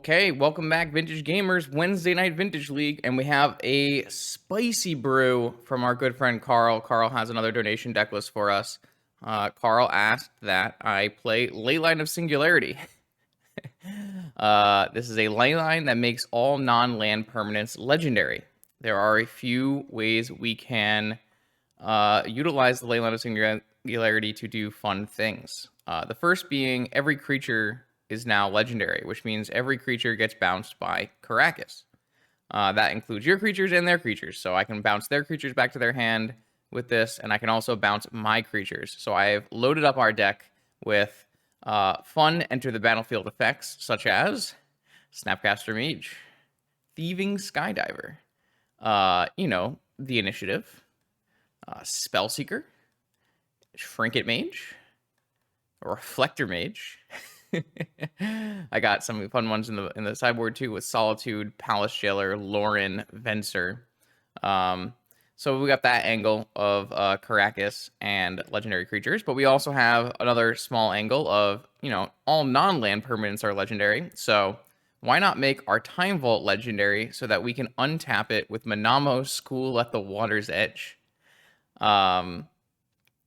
Okay, welcome back, Vintage Gamers. Wednesday Night Vintage League, and we have a spicy brew from our good friend Carl. Carl has another donation deck list for us. Carl asked that I play Leyline of Singularity. This is a Leyline that makes all non-land permanents legendary. There are a few ways we can utilize the Leyline of Singularity to do fun things. The first being every creature is now legendary, which means every creature gets bounced by Karakas. That includes your creatures and their creatures. So I can bounce their creatures back to their hand with this, and I can also bounce my creatures. So I've loaded up our deck with fun enter the battlefield effects, such as Snapcaster Mage, Thieving Skydiver, the Initiative, Spellseeker, Trinket Mage, Reflector Mage. I got some fun ones in the sideboard too, with Solitude, Palace Jailer, Lauren, Venser. So we got that angle of Karakas and legendary creatures, but we also have another small angle of, all non-land permanents are legendary. So why not make our Time Vault legendary so that we can untap it with Manamo School at the Water's Edge? I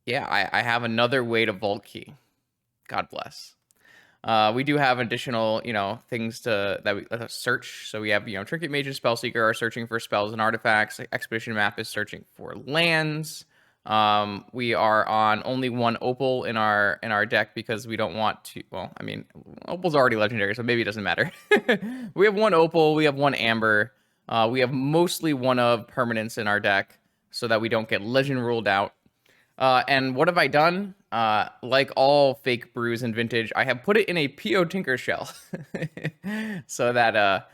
have another way to Vault Key. God bless. We do have additional, things that we search. So we have, Trinket Mage and Spellseeker are searching for spells and artifacts. Expedition Map is searching for lands. We are on only one Opal in our deck because we don't want to. Well, I mean, Opal's already legendary, so maybe it doesn't matter. We have one Opal. We have one Amber. We have mostly one of permanents in our deck so that we don't get legend ruled out. And what have I done? Like all fake brews in Vintage, I have put it in a P.O. Tinker shell so that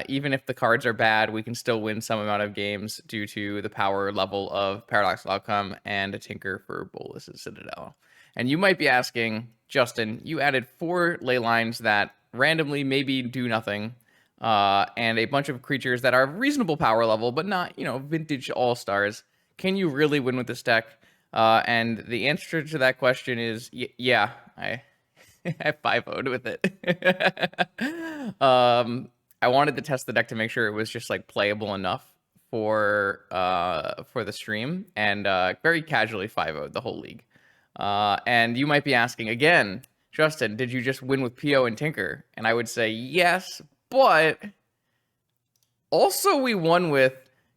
even if the cards are bad, we can still win some amount of games due to the power level of Paradoxical Outcome and a Tinker for Bolus's Citadel. And you might be asking, Justin, you added 4 ley lines that randomly maybe do nothing, and a bunch of creatures that are reasonable power level, but not, Vintage All-Stars. Can you really win with this deck? And the answer to that question is, yeah, I 5-0'd with it. I wanted to test the deck to make sure it was just like playable enough for the stream, and very casually 5-0'd the whole league. And you might be asking again, Justin, did you just win with PO and Tinker? And I would say yes, but also we won with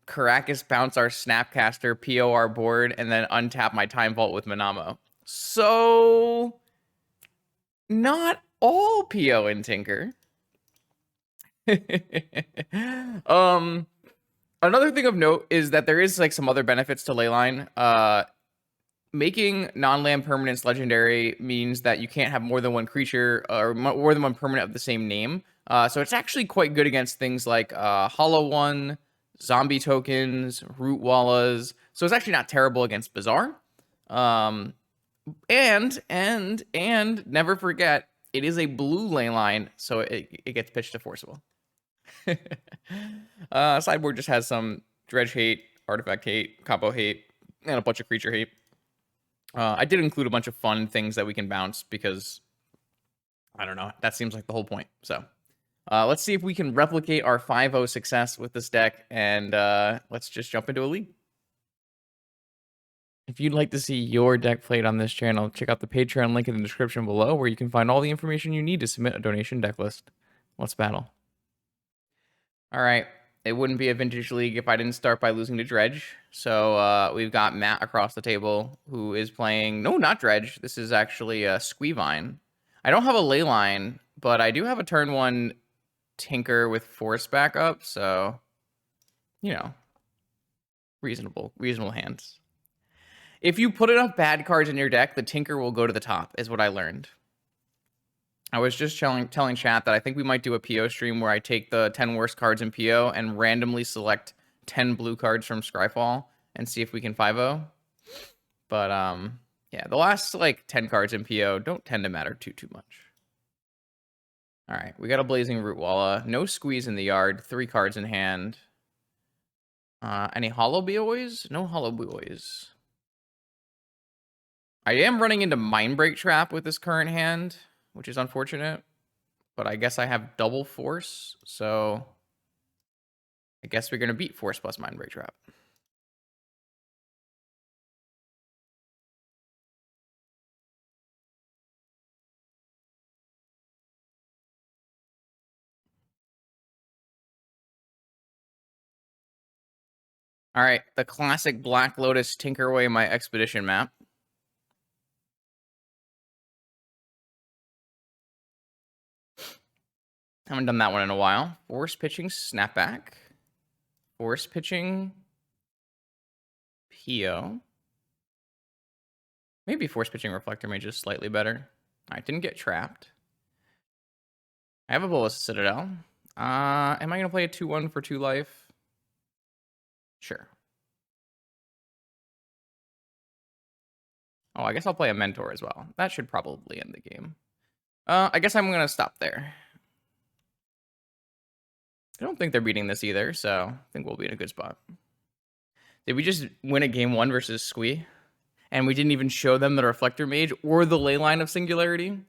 Karakas bounce our Snapcaster, PO our board, and then untap my Time Vault with Manamo. So, not all PO and Tinker. Another thing of note is that there is like some other benefits to Leyline. Making non-land permanents legendary means that you can't have more than one creature or more than one permanent of the same name. So it's actually quite good against things like Hollow One, zombie tokens, root wallas. So it's actually not terrible against Bazaar. And never forget, it is a blue ley line, so it gets pitched to Forcible. Sideboard just has some dredge hate, artifact hate, combo hate, and a bunch of creature hate. I did include a bunch of fun things that we can bounce because, I don't know, that seems like the whole point. So let's see if we can replicate our 5-0 success with this deck, and let's just jump into a league. If you'd like to see your deck played on this channel, check out the Patreon link in the description below, where you can find all the information you need to submit a donation deck list. Let's battle. All right. It wouldn't be a Vintage League if I didn't start by losing to Dredge. So we've got Matt across the table who is playing... No, not Dredge. This is actually a Squee. I don't have a Leyline, but I do have a turn 1 Tinker with Force backup, so, reasonable hands. If you put enough bad cards in your deck, the Tinker will go to the top, is what I learned. I was just telling chat that I think we might do a PO stream where I take the 10 worst cards in PO and randomly select 10 blue cards from Scryfall and see if we can 5-0. But, yeah, the last, 10 cards in PO don't tend to matter too much. All right, we got a Blazing Root Walla. No Squeeze in the yard. 3 cards in hand. Any Hollow Boys? No Hollow Boys. I am running into Mindbreak Trap with this current hand, which is unfortunate. but I guess I have double force, so I guess we're going to beat force plus mind break trap. All right, the classic Black Lotus tinker away my expedition map. Haven't done that one in a while. Force pitching snapback. Force pitching PO. Maybe force pitching reflector mage is slightly better. All right, didn't get trapped. I have a Bolus Citadel. Am I going to play a 2-1 for 2 life? Sure. Oh, I guess I'll play a Mentor as well. That should probably end the game. I guess I'm going to stop there. I don't think they're beating this either, so I think we'll be in a good spot. Did we just win a game 1 versus Squee? And we didn't even show them the Reflector Mage or the Leyline of Singularity?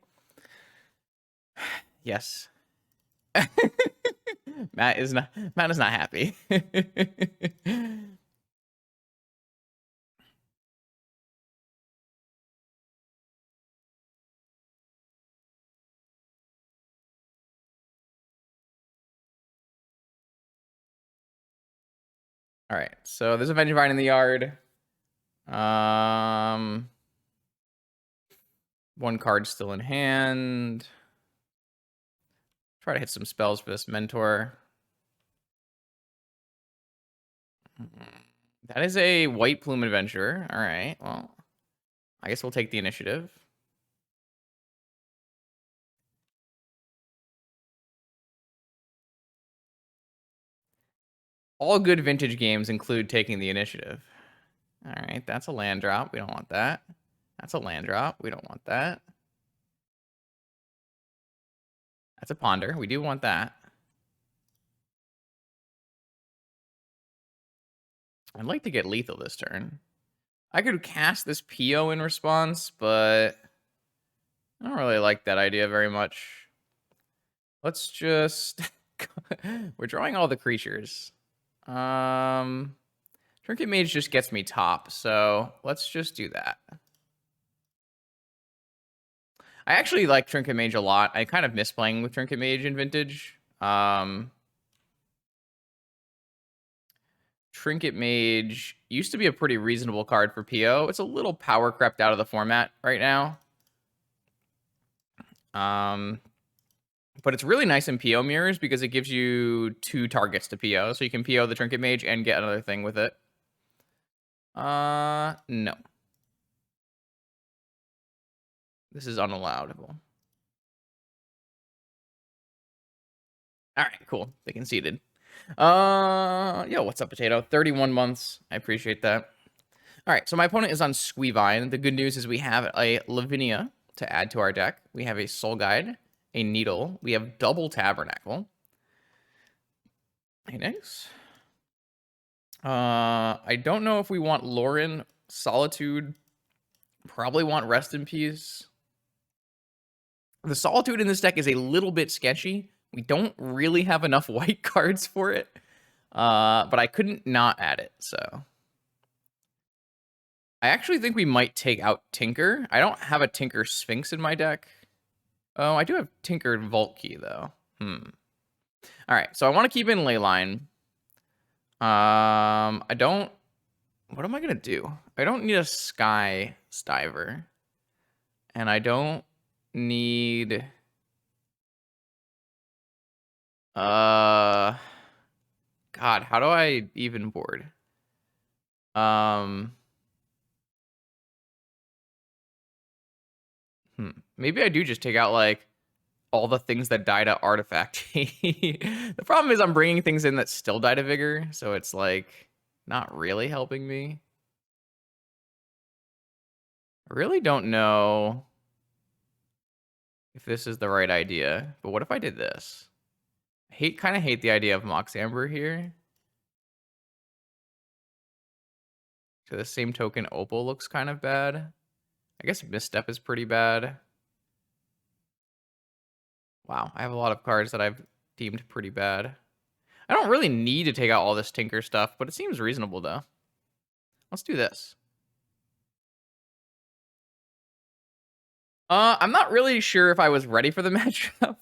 Yes. Matt is not happy. All right, so there's a Vengevine in the yard. One card still in hand. Try to hit some spells for this Mentor. That is a White Plume Adventurer. All right, well, I guess we'll take the initiative. All good vintage games include taking the initiative. All right, that's a land drop. We don't want that. That's a land drop. We don't want that. That's a ponder. We do want that. I'd like to get lethal this turn. I could cast this PO in response, but I don't really like that idea very much. Let's just... We're drawing all the creatures. Trinket Mage just gets me top, so let's just do that. I actually like Trinket Mage a lot. I kind of miss playing with Trinket Mage in Vintage. Trinket Mage used to be a pretty reasonable card for PO. It's a little power crept out of the format right now. But it's really nice in PO mirrors because it gives you 2 targets to PO. So you can PO the Trinket Mage and get another thing with it. No. This is unallowable. All right, cool. They conceded. Yo, what's up, Potato? 31 months. I appreciate that. All right, so my opponent is on Squeevine. The good news is we have a Lavinia to add to our deck. We have a Soul Guide, a Needle. We have double Tabernacle. Hey, nice. I don't know if we want Lauren, Solitude. Probably want Rest in Peace. The Solitude in this deck is a little bit sketchy. We don't really have enough white cards for it. But I couldn't not add it, so. I actually think we might take out Tinker. I don't have a Tinker Sphinx in my deck. Oh, I do have Tinker Vault Key, though. All right, so I want to keep in Leyline. I don't... What am I going to do? I don't need a Sky Stiver. And I don't need... God, how do I even board? Maybe I do just take out, like, all the things that die to Artifact. The problem is I'm bringing things in that still die to Vigor, so it's, like, not really helping me. I really don't know if this is the right idea, but what if I did this? I kind of hate the idea of Mox Amber here. To the same token, Opal looks kind of bad. I guess Misstep is pretty bad. Wow, I have a lot of cards that I've deemed pretty bad. I don't really need to take out all this Tinker stuff, but it seems reasonable, though. Let's do this. I'm not really sure if I was ready for the matchup.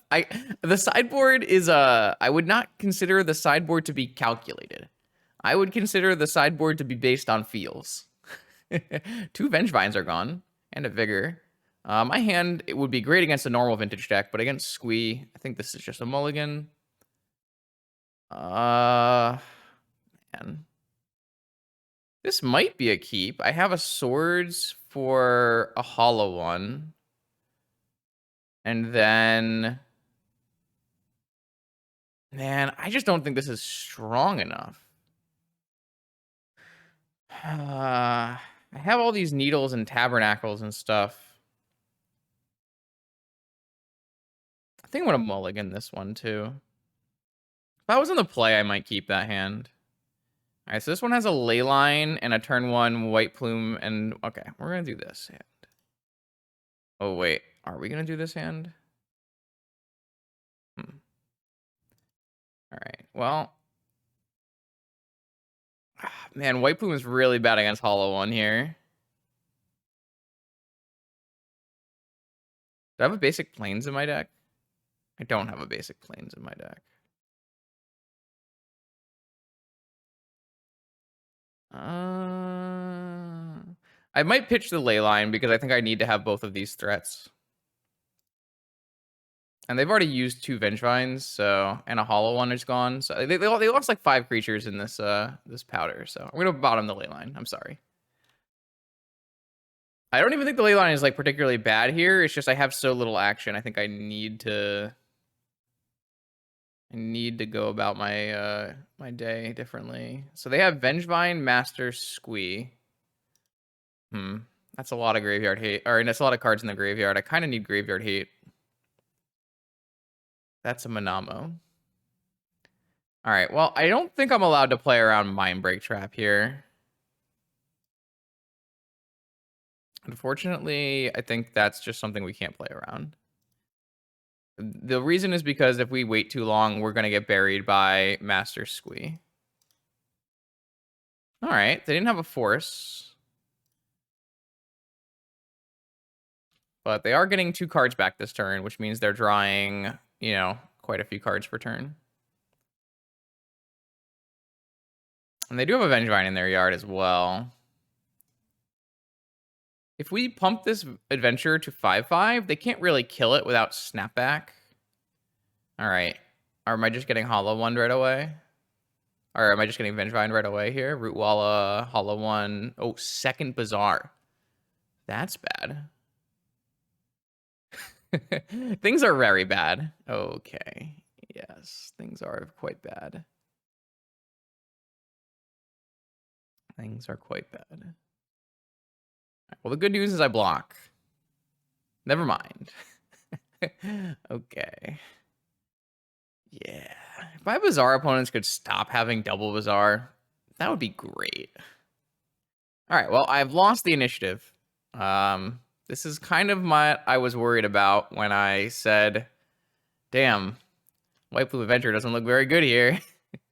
The sideboard is I would not consider the sideboard to be calculated. I would consider the sideboard to be based on feels. 2 Vengevines are gone and a Vigor. My hand, it would be great against a normal vintage deck, but against Squee, I think this is just a mulligan. Man. This might be a keep. I have a swords for a hollow one. And then, man, I just don't think this is strong enough. I have all these needles and tabernacles and stuff. I think I'm going to mulligan this one, too. If I was in the play, I might keep that hand. All right, so this one has a Leyline and a turn 1 White Plume. And, okay, we're going to do this hand. Oh, wait. Are we going to do this hand? All right, well. Man, White Plume is really bad against Hollow One here. Do I have a basic Plains in my deck? I don't have a basic Plains in my deck. I might pitch the Leyline because I think I need to have both of these threats. And they've already used 2 Vengevines, so and a Hollow One is gone. So they lost like 5 creatures in this this powder. So I'm gonna bottom the Leyline. I'm sorry. I don't even think the Leyline is like particularly bad here. It's just I have so little action. I think I need to go about my my day differently. So they have Vengevine, Master, Squee. That's a lot of graveyard hate. Or that's a lot of cards in the graveyard. I kind of need graveyard hate. That's a Manamo. All right. Well, I don't think I'm allowed to play around Mind Break Trap here. Unfortunately, I think that's just something we can't play around. The reason is because if we wait too long, we're going to get buried by Master Squee. All right. They didn't have a force. But they are getting 2 cards back this turn, which means they're drawing, you know, quite a few cards per turn. And they do have a Vengevine in their yard as well. If we pump this adventure to 5/5, they can't really kill it without snapback. All right. Or am I just getting Hollow One right away? Or am I just getting Vengevine right away here? Rootwalla, Hollow One. Oh, second Bazaar. That's bad. Things are very bad. Okay. Yes, things are quite bad. Things are quite bad. Right, well, the good news is I block. Never mind. Okay. Yeah. If my Bazaar opponents could stop having double Bazaar, that would be great. All right, well, I've lost the initiative. This is kind of what I was worried about when I said, damn, White Blue Adventure doesn't look very good here.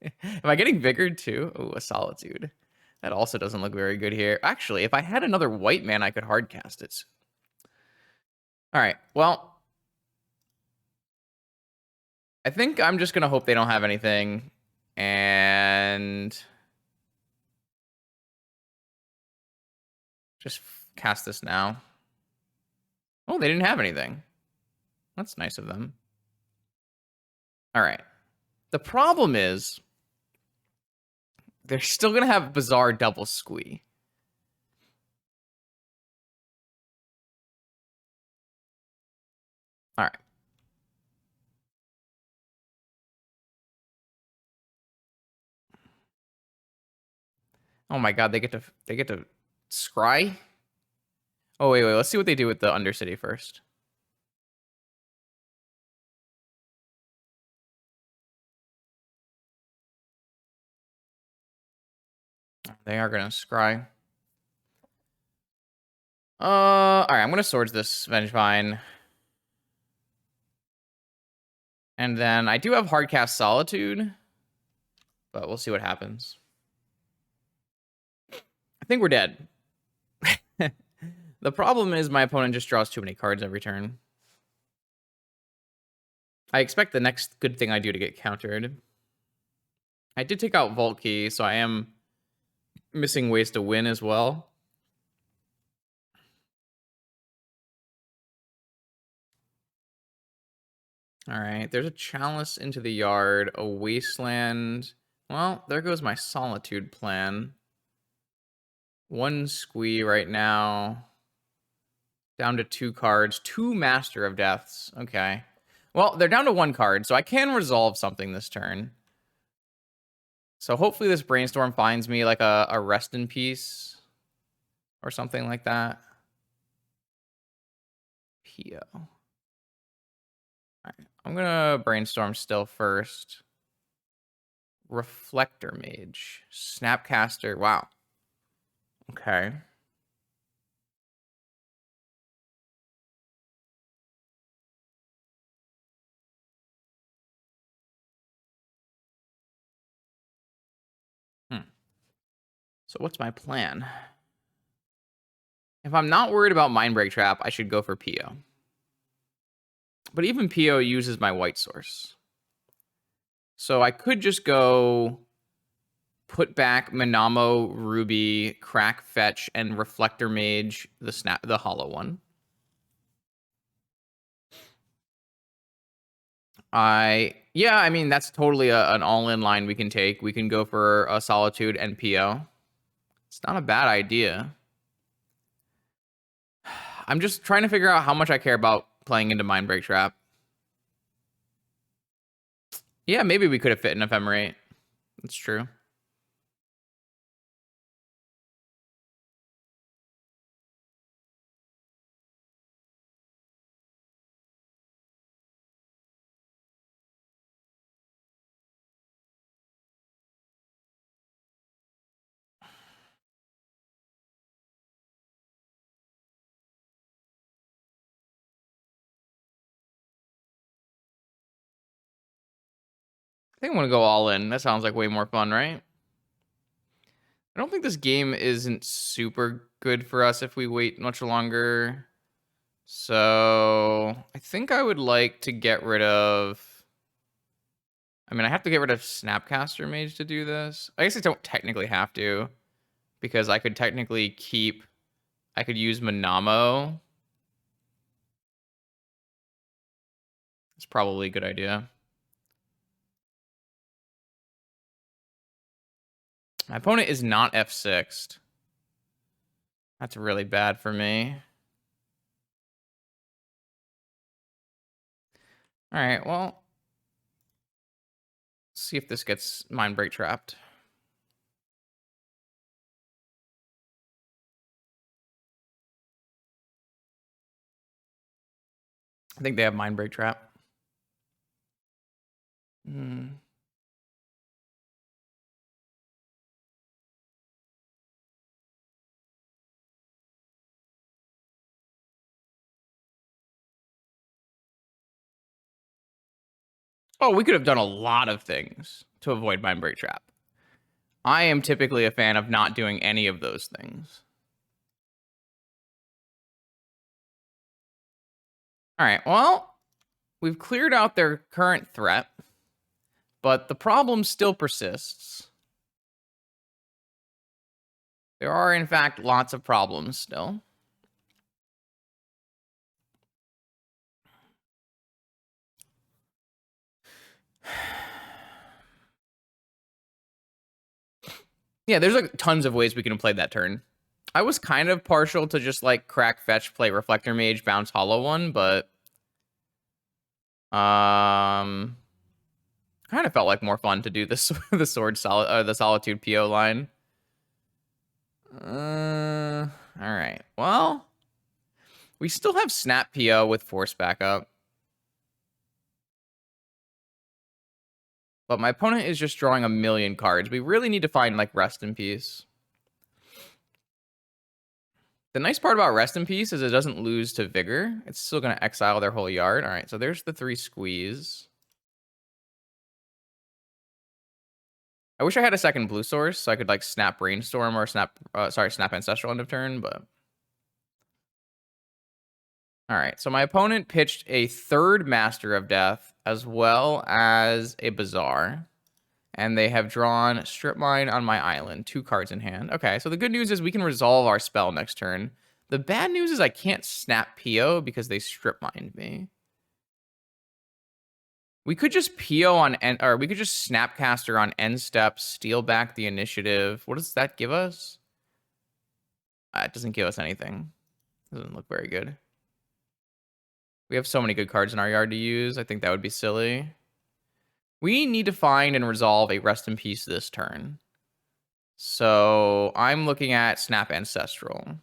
Am I getting Vigored too? Oh, a Solitude. That also doesn't look very good here. Actually, if I had another white man, I could hardcast it. All right, well, I think I'm just going to hope they don't have anything. And just cast this now. Oh, they didn't have anything. That's nice of them. All right. The problem is they're still going to have Bizarre double Squee. All right. Oh my god, they get to scry? Oh wait, let's see what they do with the Undercity first. They are gonna scry. Alright, I'm gonna swords this Vengevine. And then I do have Hardcast Solitude, but we'll see what happens. I think we're dead. The problem is my opponent just draws too many cards every turn. I expect the next good thing I do to get countered. I did take out Vault Key, so I am missing ways to win as well. All right, there's a Chalice into the yard, a Wasteland. Well, there goes my Solitude plan. One Squee right now. Down to 2 cards. 2 Master of Deaths. Okay. Well, they're down to 1 card, so I can resolve something this turn. So hopefully this Brainstorm finds me like a Rest in Peace or something like that. Pio. All right. I'm going to Brainstorm still first. Reflector Mage. Snapcaster. Wow. Okay. So what's my plan? If I'm not worried about Mindbreak Trap, I should go for Pio. But even Pio uses my white source. So I could just go put back Minamo, Ruby, Crack Fetch, and Reflector Mage, the hollow one. Yeah, I mean, that's totally an all-in line we can take. We can go for a Solitude and Pio. It's not a bad idea. I'm just trying to figure out how much I care about playing into Mindbreak Trap. Yeah, maybe we could have fit an Ephemerate. That's true. I think I want to go all in. That sounds like way more fun, right? I don't think this game isn't super good for us if we wait much longer. So I think I would like to get rid of... I mean, I have to get rid of Snapcaster Mage to do this. I guess I don't technically have to, because I could technically keep... I could use Minamo. It's probably a good idea. My opponent is not F6'd. That's really bad for me. All right, well, let's see if this gets Mindbreak Trapped. I think they have Mindbreak Trap. Oh, we could have done a lot of things to avoid Mindbreak Trap. I am typically a fan of not doing any of those things. All right, well, we've cleared out their current threat, but the problem still persists. There are, in fact, lots of problems still. Yeah, there's like tons of ways we can play that turn. I was kind of partial to just like Crack Fetch, play Reflector Mage, bounce Hollow One, but kind of felt like more fun to do this the Solitude PO line. All right. Well, we still have Snap PO with Force backup. But my opponent is just drawing a million cards. We really need to find, like, Rest in Peace. The nice part about Rest in Peace is it doesn't lose to Vigor. It's still going to exile their whole yard. All right, so there's the 3 Squeeze. I wish I had a second blue source so I could like snap Brainstorm or snap Ancestral end of turn, but all right. So my opponent pitched a third Master of Death as well as a Bazaar. And they have drawn Strip Mine on my island. 2 cards in hand. Okay, so the good news is we can resolve our spell next turn. The bad news is I can't snap PO because they Strip Mined me. We could just PO on end, or we could just Snapcaster on end step, steal back the initiative. What does that give us? It doesn't give us anything. Doesn't look very good. We have so many good cards in our yard to use. I think that would be silly. We need to find and resolve a Rest in Peace this turn. So I'm looking at Snap Ancestral.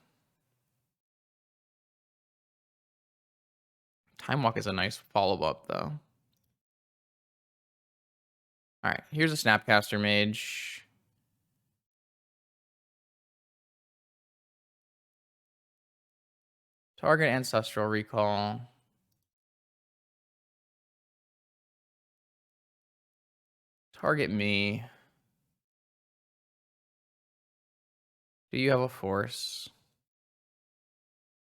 Time Walk is a nice follow-up, though. All right, here's a Snapcaster Mage. Target Ancestral Recall. Target me. Do you have a force?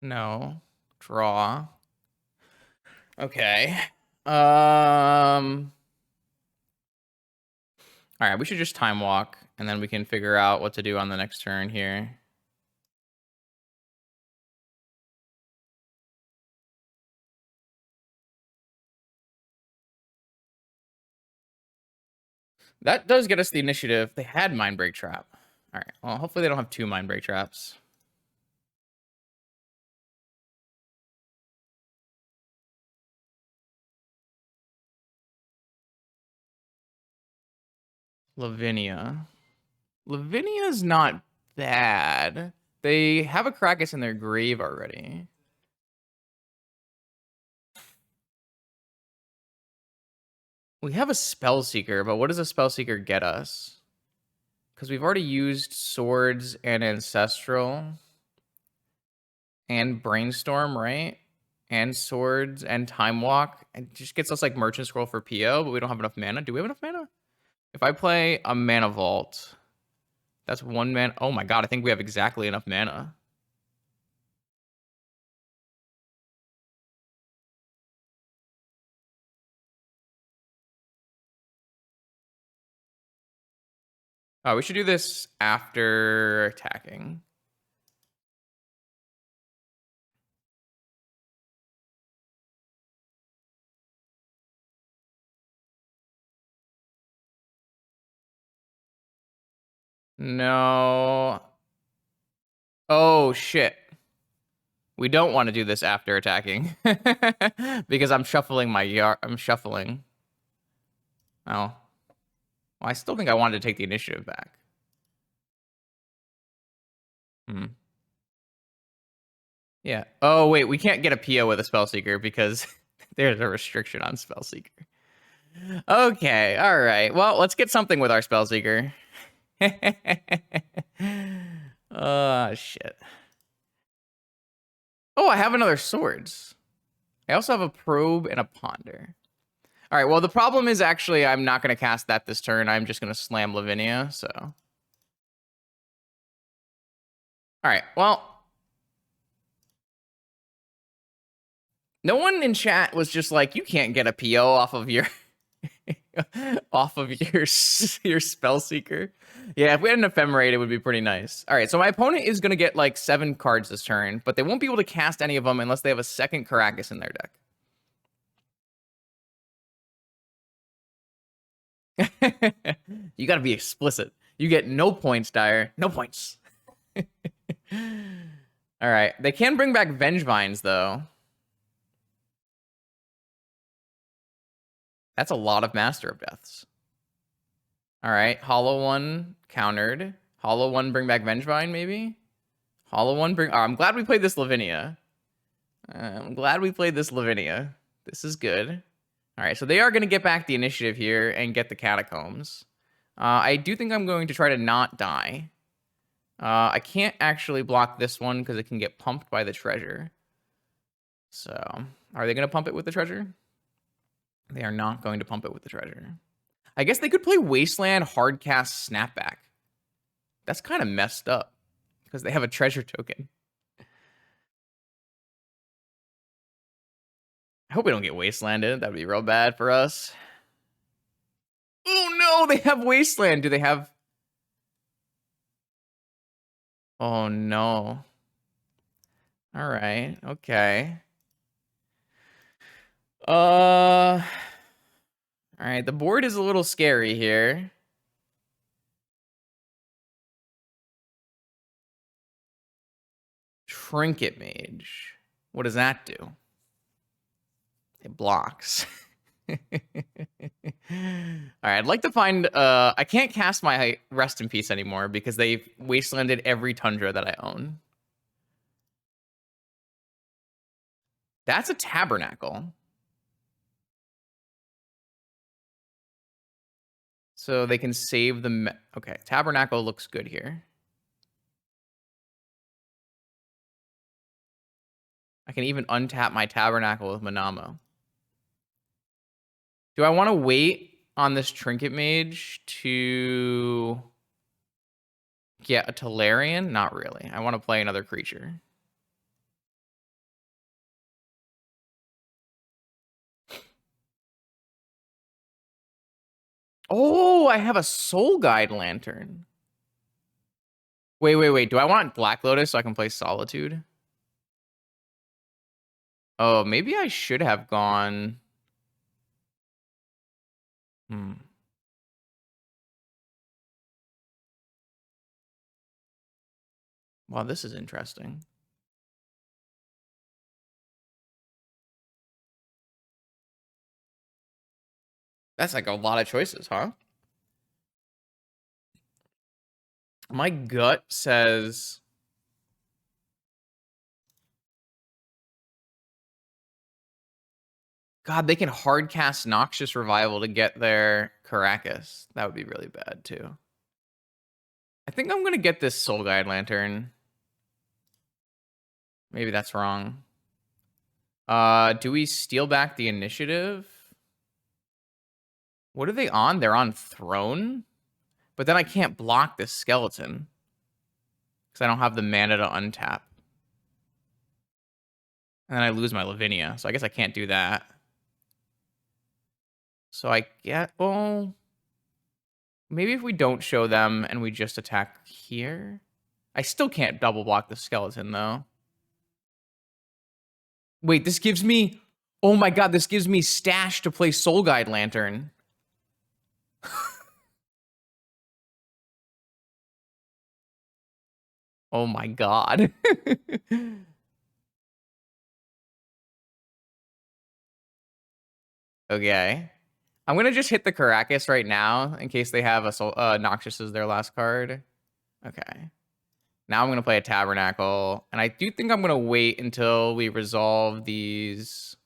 No. Draw. Okay. All right, we should just Time Walk, and then we can figure out what to do on the next turn here. That does get us the initiative. They had Mindbreak Trap. All right, well, hopefully they don't have 2 Mindbreak Traps. Lavinia. Lavinia's not bad. They have a Krakus in their grave already. We have a Spellseeker, but what does a Spellseeker get us? Because we've already used Swords and Ancestral and Brainstorm, right? And Swords and Time Walk. It just gets us like Merchant Scroll for PO, but we don't have enough mana. Do we have enough mana? If I play a Mana Vault, that's 1 mana. Oh my god, I think we have exactly enough mana. Oh, we should do this after attacking. No. Oh, shit. We don't want to do this after attacking. Because I'm shuffling my yard. I'm shuffling. Oh. Well, I still think I wanted to take the initiative back. Yeah. Oh, wait. We can't get a PO with a Spellseeker because there's a restriction on Spellseeker. Okay. All right. Well, let's get something with our Spellseeker. Oh, shit. Oh, I have another Swords. I also have a Probe and a Ponder. All right, well, the problem is actually I'm not going to cast that this turn. I'm just going to slam Lavinia, so. All right, well. No one in chat was just like, you can't get a PO off of your your Spellseeker. Yeah, if we had an Ephemerate, it would be pretty nice. All right, so my opponent is going to get like 7 cards this turn, but they won't be able to cast any of them unless they have a second Karakas in their deck. You got to be explicit. You get no points, Dyer. No points. All right. They can bring back Vengevines, though. That's a lot of Master of Deaths. All right. Hollow one countered. Hollow one bring back Vengevine, maybe? Hollow one bring... Oh, I'm glad we played this Lavinia. This is good. All right, so they are going to get back the initiative here and get the Catacombs. I do think I'm going to try to not die. I can't actually block this one because it can get pumped by the treasure. So, are they going to pump it with the treasure? They are not going to pump it with the treasure. I guess they could play Wasteland Hardcast Snapback. That's kind of messed up because they have a treasure token. I hope we don't get Wastelanded. That would be real bad for us. Oh no, they have Wasteland. Do they have... Oh no. All right. Okay. All right. The board is a little scary here. Trinket Mage. What does that do? It blocks. All right, I'd like to find... I can't cast my Rest in Peace anymore because they've wastelanded every Tundra that I own. That's a Tabernacle. So they can save the... Okay, Tabernacle looks good here. I can even untap my Tabernacle with Manamo. Do I want to wait on this Trinket Mage to get a Tolarian? Not really. I want to play another creature. Oh, I have a Soul Guide Lantern. Wait. Do I want Black Lotus so I can play Solitude? Oh, maybe I should have gone... Wow, this is interesting. That's like a lot of choices, huh? My gut says... God, they can hardcast Noxious Revival to get their Caracas. That would be really bad, too. I think I'm going to get this Soul Guide Lantern. Maybe that's wrong. Do we steal back the initiative? What are they on? They're on Throne? But then I can't block this skeleton. Because I don't have the mana to untap. And then I lose my Lavinia. So I guess I can't do that. So I get... Well... Maybe if we don't show them and we just attack here? I still can't double block the skeleton, though. Wait, this gives me... Oh my god, this gives me stash to play Soul Guide Lantern. Oh my god. Okay. I'm going to just hit the Caracas right now in case they have a Noxious as their last card. Okay. Now I'm going to play a Tabernacle. And I do think I'm going to wait until we resolve these.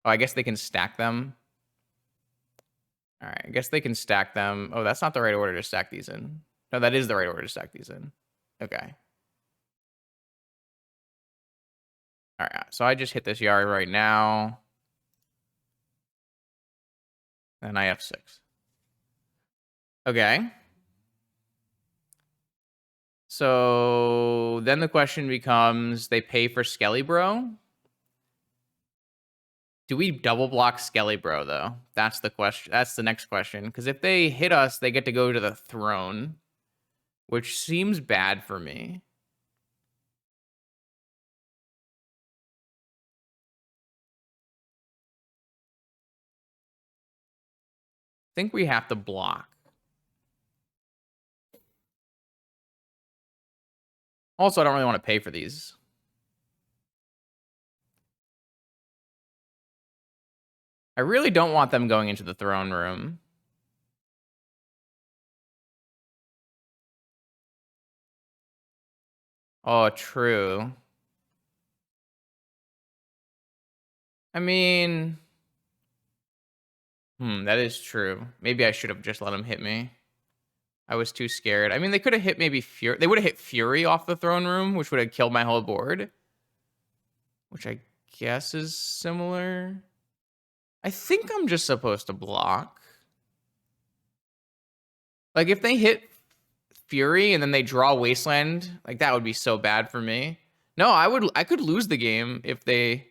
Oh, I guess they can stack them. All right. I guess they can stack them. Oh, that's not the right order to stack these in. No, that is the right order to stack these in. Okay. All right. So I just hit this yard right now. And I have 6. Okay. So then the question becomes, they pay for Skelly Bro? Do we double block Skelly Bro, though? That's the question. That's the next question. Because if they hit us, they get to go to the throne, which seems bad for me. I think we have to block. Also, I don't really want to pay for these. I really don't want them going into the throne room. Oh, true. I mean... that is true. Maybe I should have just let them hit me. I was too scared. I mean, they could have hit maybe Fury. They would have hit Fury off the throne room, which would have killed my whole board. Which I guess is similar. I think I'm just supposed to block. Like, if they hit Fury and then they draw Wasteland, like, that would be so bad for me. No, I could lose the game if they...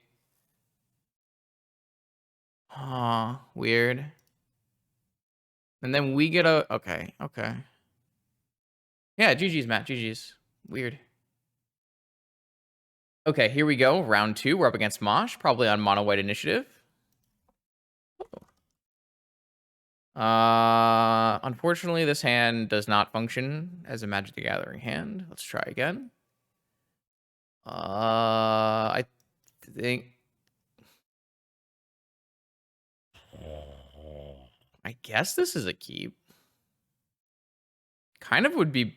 Oh, weird. And then we get a... Okay, okay. Yeah, GG's, Matt, GG's. Weird. Okay, here we go. Round 2. We're up against Mosh, probably on mono white initiative. Unfortunately, this hand does not function as a Magic the Gathering hand. Let's try again. I think... I guess this is a keep. Kind of would be...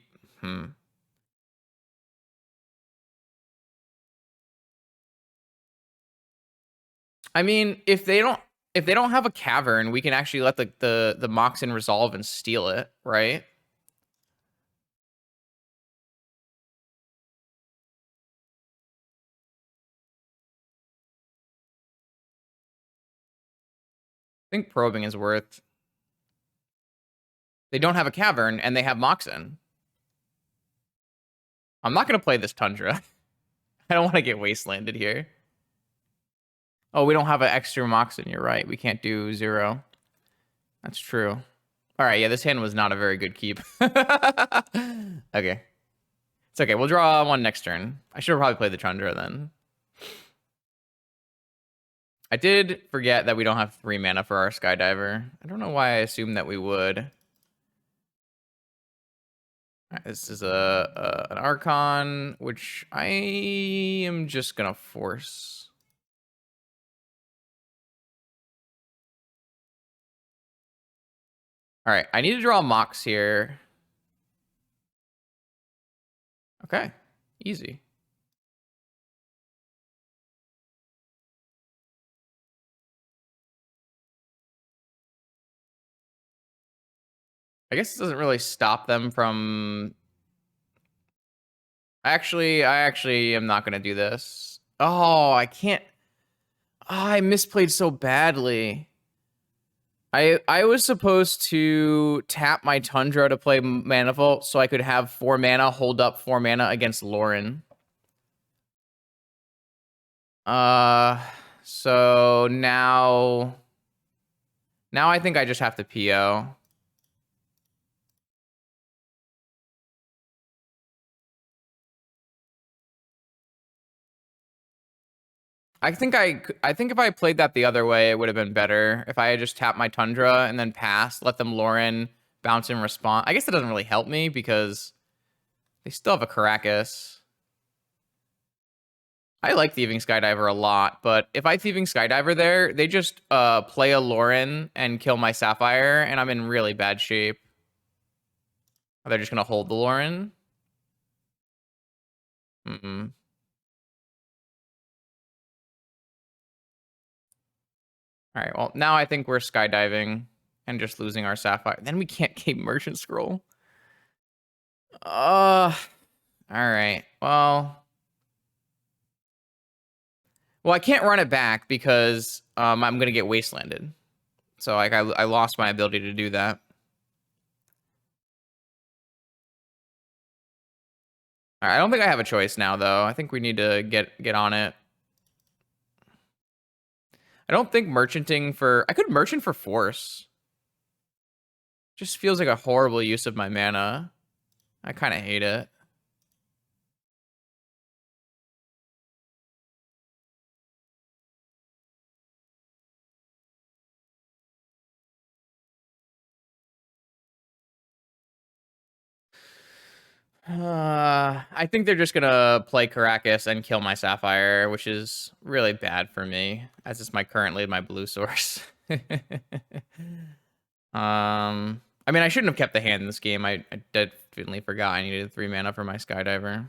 I mean, if they don't have a cavern, we can actually let the Moxen resolve and steal it, right? I think probing is worth. They don't have a cavern and they have Moxen. I'm not gonna play this Tundra. I don't want to get wastelanded here. Oh, we don't have an extra Moxen. You're right. We can't do 0. That's true. All right, yeah, this hand was not a very good keep. Okay. It's okay. We'll draw one next turn. I should have probably played the Tundra then. I did forget that we don't have 3 mana for our Skydiver. I don't know why I assumed that we would. All right, this is an Archon, which I am just going to force. All right, I need to draw a Mox here. Okay, easy. I guess it doesn't really stop them from... I actually am not going to do this. Oh, I can't... Oh, I misplayed so badly. I was supposed to tap my Tundra to play Mana Vault so I could have 4 mana, hold up 4 mana against Lauren. So now I think I just have to PO. I think if I played that the other way, it would have been better. If I had just tapped my Tundra and then passed, let them Lauren bounce and respond. I guess that doesn't really help me because they still have a Caracas. I like Thieving Skydiver a lot, but if I Thieving Skydiver there, they just play a Lauren and kill my Sapphire, and I'm in really bad shape. Are they just gonna hold the Lauren? Mm-mm. All right, well, now I think we're skydiving and just losing our Sapphire. Then we can't keep Merchant Scroll. All right, well, I can't run it back because I'm gonna get wastelanded. So like I lost my ability to do that. All right, I don't think I have a choice now though. I think we need to get on it. I don't think merchanting for... I could merchant for force. Just feels like a horrible use of my mana. I kind of hate it. I think they're just gonna play Caracas and kill my Sapphire, which is really bad for me, as it's currently my blue source. I mean, I shouldn't have kept the hand in this game. I definitely forgot I needed 3 mana for my Skydiver.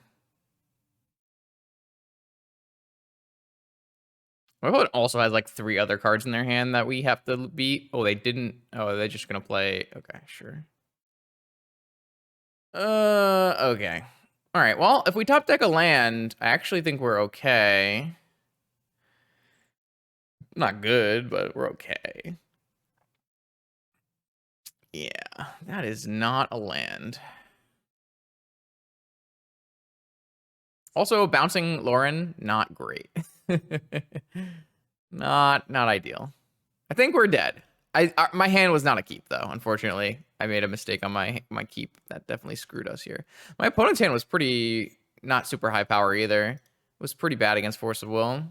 My opponent also has like 3 other cards in their hand that we have to beat. Oh, they didn't. Oh, they're just gonna play. Okay, sure. Okay. All right. Well, if we top deck a land, I actually think we're okay. Not good, but we're okay. Yeah, that is not a land. Also, bouncing Lauren, not great. Not ideal. I think we're dead. My hand was not a keep though. Unfortunately, I made a mistake on my keep. That definitely screwed us here. My opponent's hand was pretty not super high power either. It was pretty bad against Force of Will.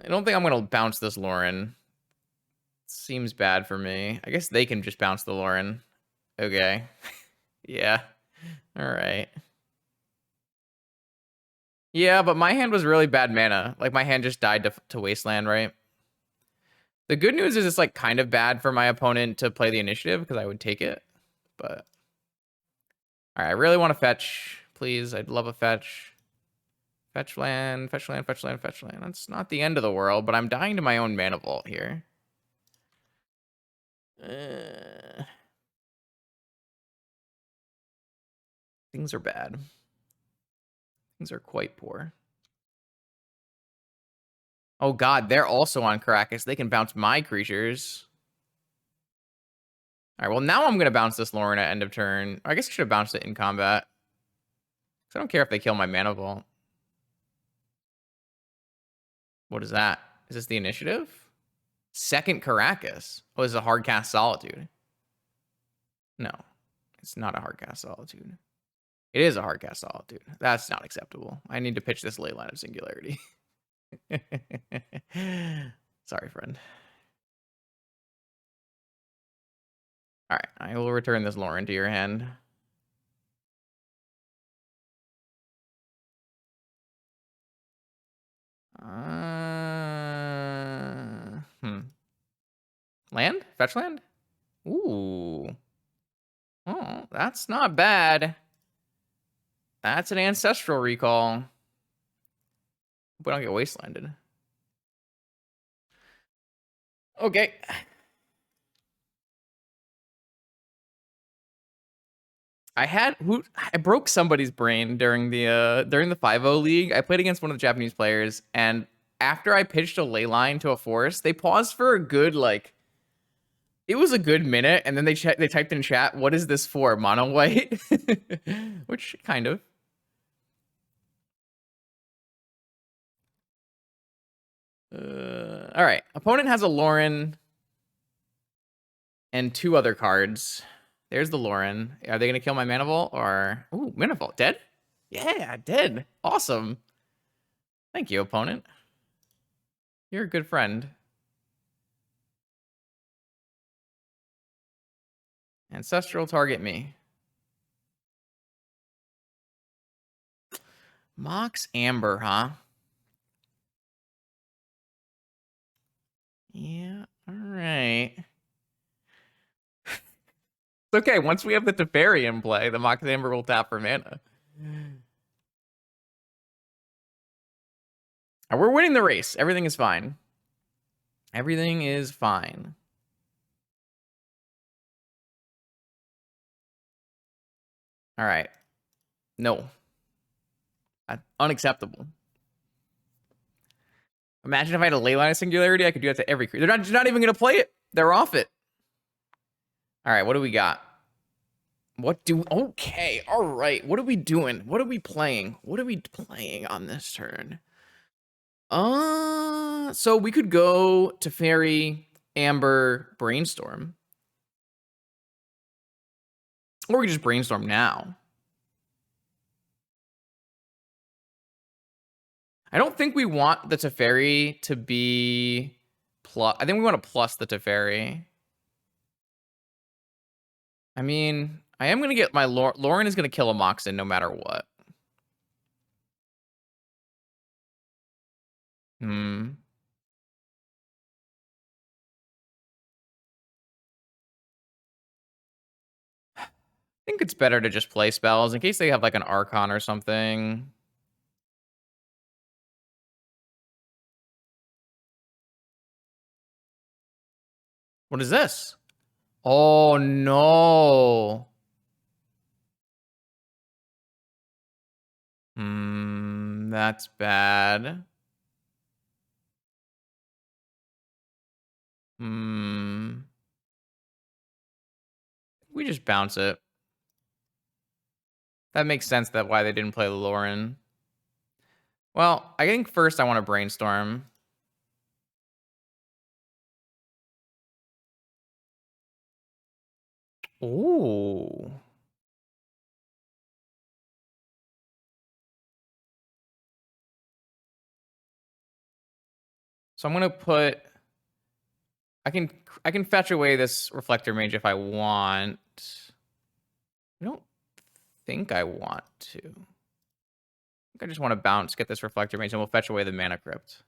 I don't think I'm gonna bounce this Lauren. Seems bad for me. I guess they can just bounce the Lauren. Okay. Yeah. All right. Yeah, but my hand was really bad mana. Like my hand just died to Wasteland, right? The good news is it's like kind of bad for my opponent to play the initiative because I would take it. But all right, I really want to fetch, please. I'd love a fetch. Fetch land, fetch land, fetch land, fetch land. That's not the end of the world, but I'm dying to my own mana vault here. Things are bad. Things are quite poor. Oh god, they're also on Caracas. They can bounce my creatures. All right, well, now I'm going to bounce this Lauren at end of turn. I guess I should have bounced it in combat. I don't care if they kill my mana vault. What is that? Is this the initiative? Second Caracas. Oh, this is a hard cast Solitude. No, it's not a hard cast Solitude. It is a hard cast Solitude. That's not acceptable. I need to pitch this Leyline of Singularity. Sorry, friend. All right, I will return this Lauren to your hand. Land? Fetch land? Ooh. Oh, that's not bad. That's an ancestral recall. We don't get wastelanded. Okay. I broke somebody's brain during the 5-0 league. I played against one of the Japanese players, and after I pitched a Leyline to a forest, they paused for a good it was a good minute, and then they typed in chat, "What is this for? Mono white?" Which kind of. All right. Opponent has a Lauren and 2 other cards. There's the Lauren. Are they gonna kill my Mana Vault or Mana Vault dead? Yeah, dead. Awesome. Thank you, opponent. You're a good friend. Ancestral target me. Mox Amber, huh? Yeah, all right. It's okay. Once we have the Teferi in play, the Mox Amber will tap for mana. We're winning the race. Everything is fine. Everything is fine. All right. No. Unacceptable. Imagine if I had a Leyline of Singularity, I could do that to every creature. They're not even going to play it. They're off it. All right, what do we got? Okay, all right. What are we doing? What are we playing? What are we playing on this turn? So we could go to Fairy, Amber, Brainstorm. Or we could just Brainstorm now. I don't think we want the Teferi to be plus. I think we want to plus the Teferi. I mean, I am going to get my Lauren is going to kill a Moxen no matter what. I think it's better to just play spells in case they have like an Archon or something. What is this? Oh, no. That's bad. Hmm. We just bounce it. That makes sense that why they didn't play Lauren. Well, I think first I want to brainstorm. Ooh. So I'm gonna put. I can I can fetch away this reflector mage if I want. I don't think I want to. I think I just want to bounce, get this reflector mage, and we'll fetch away the mana crypt.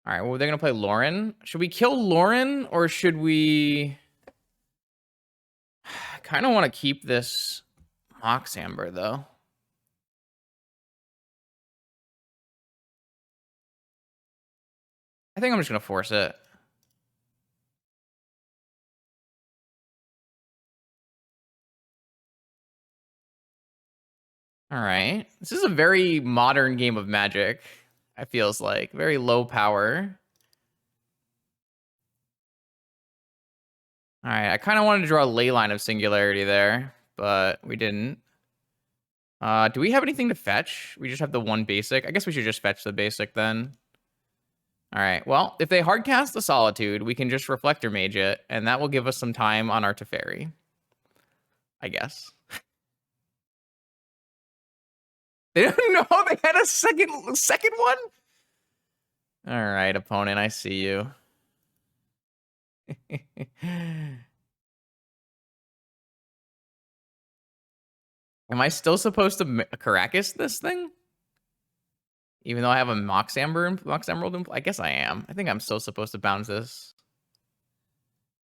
All right. Well, they're gonna play Lauren. Should we kill Lauren or should we? I kind of want to keep this Mox Amber though. I think I'm just gonna force it. All right. This is a very modern game of Magic. It feels like very low power. All right. I kind of wanted to draw a Leyline of Singularity there, but we didn't. Do we have anything to fetch? We just have the one basic. I guess we should just fetch the basic then. All right. Well, if they hardcast the Solitude, we can just Reflector Mage it, and that will give us some time on our Teferi. I guess. They don't know they had a second one? All right, opponent, I see you. Am I still supposed to Caracas this thing? Even though I have a Mox Emerald, I guess I am. I think I'm still supposed to bounce this.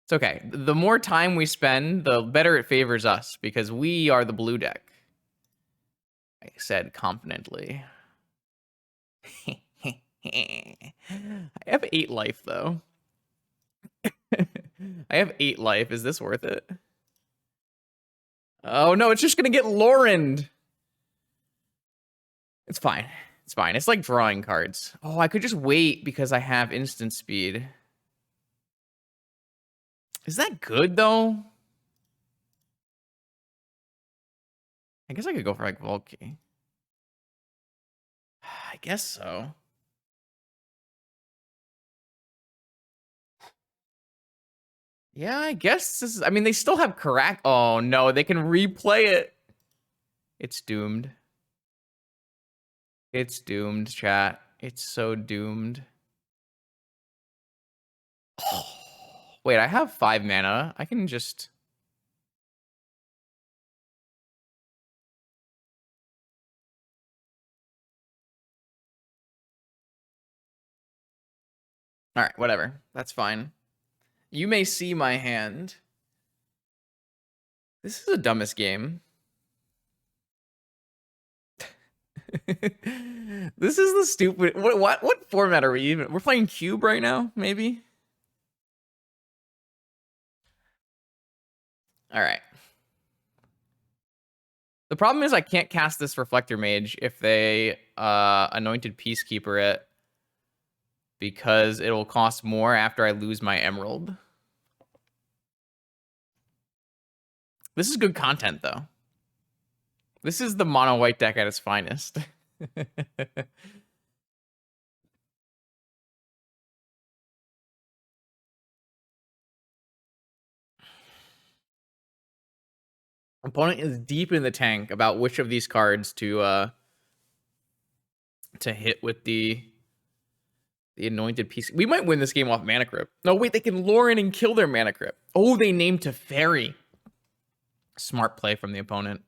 It's okay. The more time we spend, the better it favors us because we are the blue deck. I said confidently. I have 8 life though. I have 8 life. Is this worth it? Oh no, it's just gonna get Laurened. It's fine. It's fine. It's like drawing cards. Oh, I could just wait because I have instant speed. Is that good though? I guess I could go for like Volky. I guess so. Yeah, I guess this is. I mean, they still have correct. Oh no, they can replay it. It's doomed. It's doomed, chat. It's so doomed. Oh, wait, I have 5 mana. I can just. All right, whatever. That's fine. You may see my hand. This is the dumbest game. This is the stupid. What format are we even? We're playing Cube right now, maybe. All right. The problem is I can't cast this Reflector Mage if they Anointed Peacekeeper it because it will cost more after I lose my Emerald. This is good content though. This is the mono white deck at its finest. Opponent is deep in the tank about which of these cards to hit with the Anointed Piece. We might win this game off Mana Crypt. No, wait, they can lure in and kill their Mana Crypt. Oh, they named Teferi. Smart play from the opponent.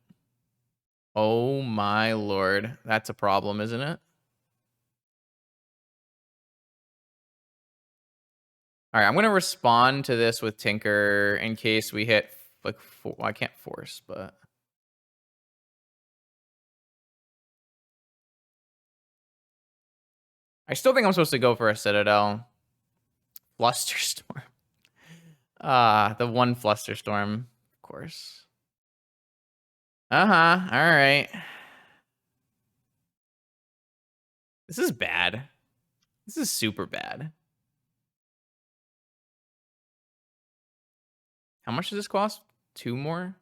Oh my lord. That's a problem, isn't it? All right, I'm going to respond to this with Tinker in case we hit, like, well, I can't force, but... I still think I'm supposed to go for a Citadel. Flusterstorm. The one Flusterstorm, of course. Uh-huh, all right. This is bad. This is super bad. How much does this cost? 2 more?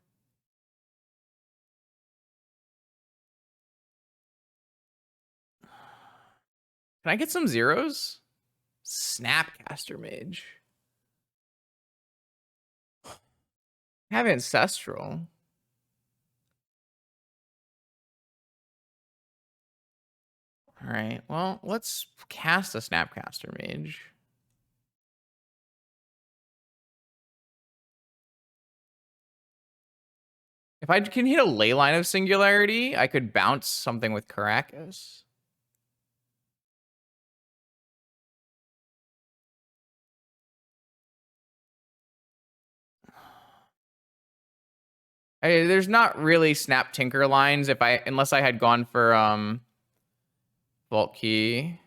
Can I get some zeros? Snapcaster Mage. I have Ancestral. All right, well, let's cast a Snapcaster Mage. If I can hit a Leyline of Singularity, I could bounce something with Caracas. There's not really Snap Tinker lines unless I had gone for Vault Key.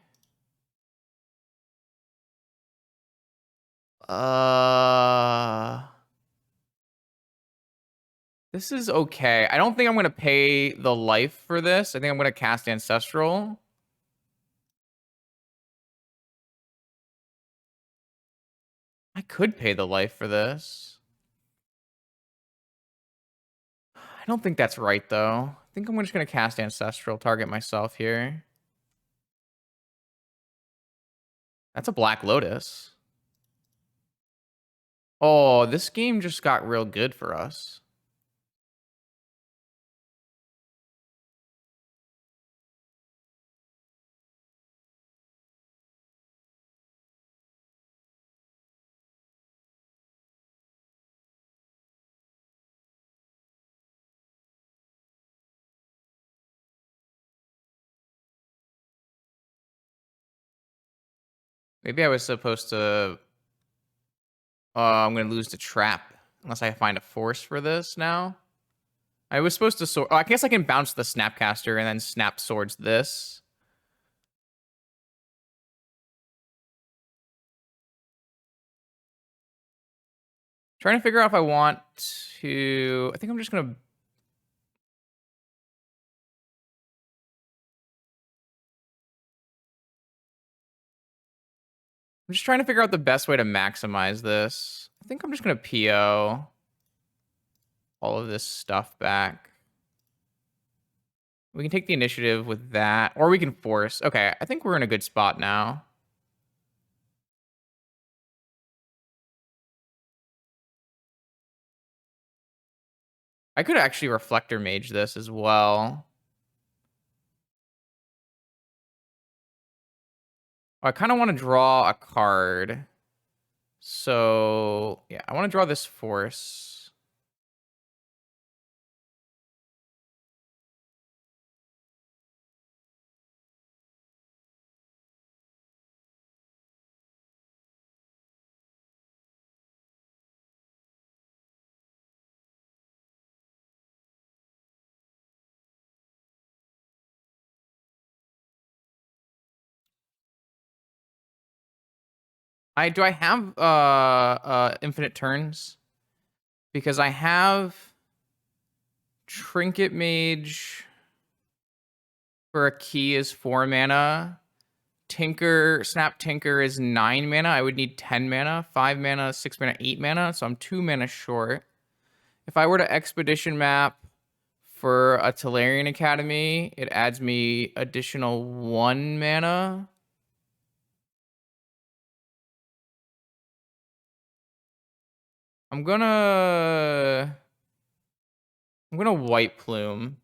This is okay. I don't think I'm gonna pay the life for this. I think I'm gonna cast Ancestral. I could pay the life for this. I don't think that's right though. I think I'm just gonna cast Ancestral, target myself here. That's a Black Lotus. Oh, this game just got real good for us. Maybe I was supposed to... I'm going to lose to Trap. Unless I find a force for this now. I was supposed to... I guess I can bounce the Snapcaster and then Snap Swords this. Trying to figure out if I want to... I think I'm just going to... I'm just trying to figure out the best way to maximize this. I think I'm just going to PO all of this stuff back. We can take the initiative with that, or we can force. Okay, I think we're in a good spot now. I could actually Reflector Mage this as well. I kind of want to draw a card. So, yeah, I want to draw this force. Do I have infinite turns? Because I have Trinket Mage for a key is 4 mana. Snap Tinker is 9 mana. I would need 10 mana, 5 mana, 6 mana, 8 mana. So I'm 2 mana short. If I were to Expedition Map for a Tolarian Academy, it adds me additional 1 mana. I'm gonna White Plume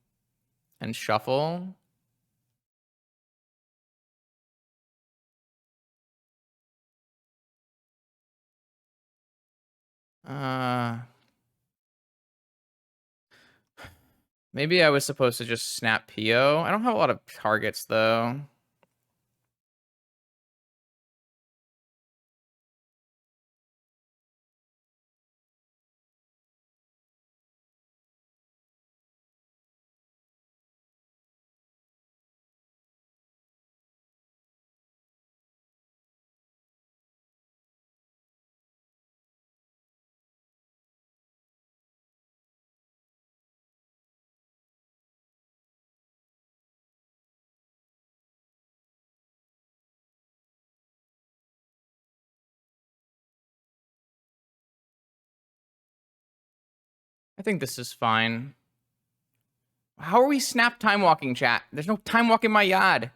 and shuffle. Maybe I was supposed to just snap PO. I don't have a lot of targets though. I think this is fine. How are we snap time walking, chat? There's no time walk in my yard.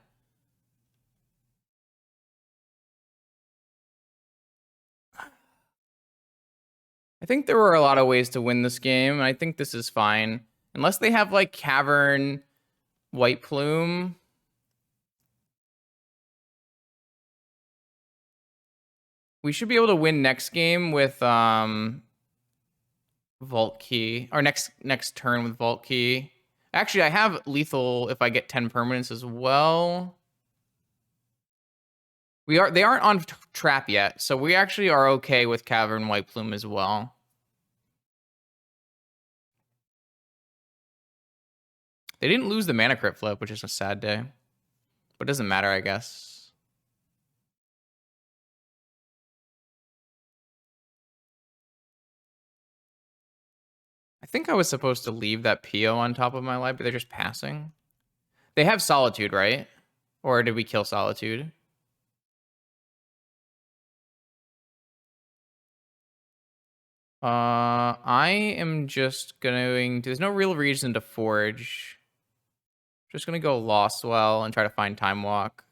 I think there were a lot of ways to win this game, and I think this is fine. Unless they have, like, Cavern, White Plume. We should be able to win next game with, Vault Key. Or next turn with Vault Key. Actually, I have lethal if I get 10 permanents as well. They aren't on trap yet, so we actually are okay with Cavern White Plume as well. They didn't lose the mana crit flip, which is a sad day. But it doesn't matter, I guess. I think I was supposed to leave that PO on top of my life, but they're just passing. They have Solitude, right? Or did we kill Solitude? I am just going to... There's no real reason to Forge. Just gonna go Lostwell and try to find Time Walk.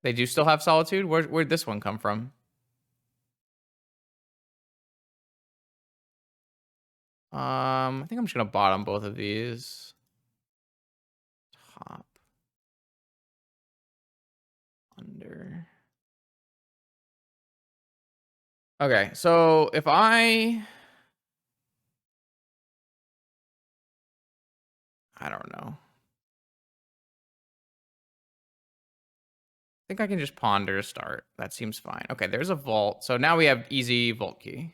They do still have Solitude? Where'd this one come from? I think I'm just gonna bottom both of these. Top. Under. Okay, so if I don't know. I think I can just ponder to start. That seems fine. Okay, there's a vault. So now we have easy vault key.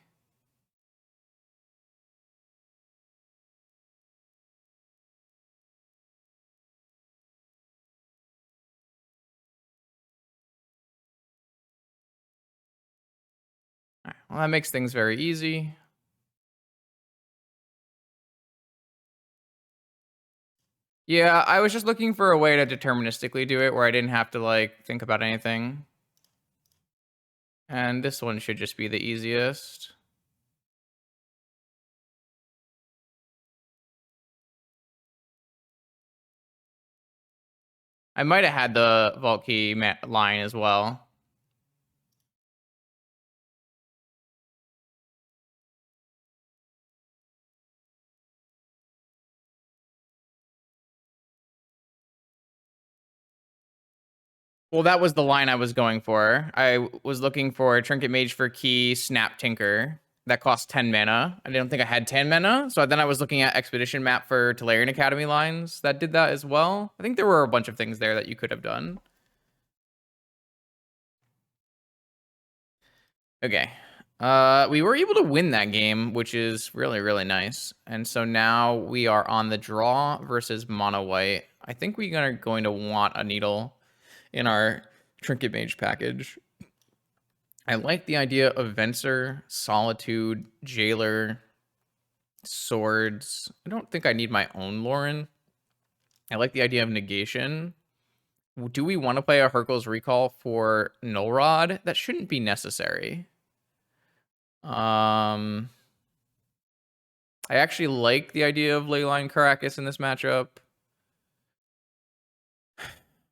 All right, well, that makes things very easy. Yeah, I was just looking for a way to deterministically do it where I didn't have to, like, think about anything. And this one should just be the easiest. I might have had the vault key line as well. Well, that was the line I was going for. I was looking for Trinket Mage for Key, Snap Tinker. That cost 10 mana. I didn't think I had 10 mana. So then I was looking at Expedition Map for Tolarian Academy lines that did that as well. I think there were a bunch of things there that you could have done. Okay. We were able to win that game, which is really, really nice. And so now we are on the draw versus mono white. I think we are going to want a needle in our Trinket Mage package. I like the idea of Venser, Solitude, Jailer, Swords. I don't think I need my own Lauren. I like the idea of Negation. Do we want to play a Hercules Recall for Null Rod? That shouldn't be necessary. I actually like the idea of Leyline Caracas in this matchup.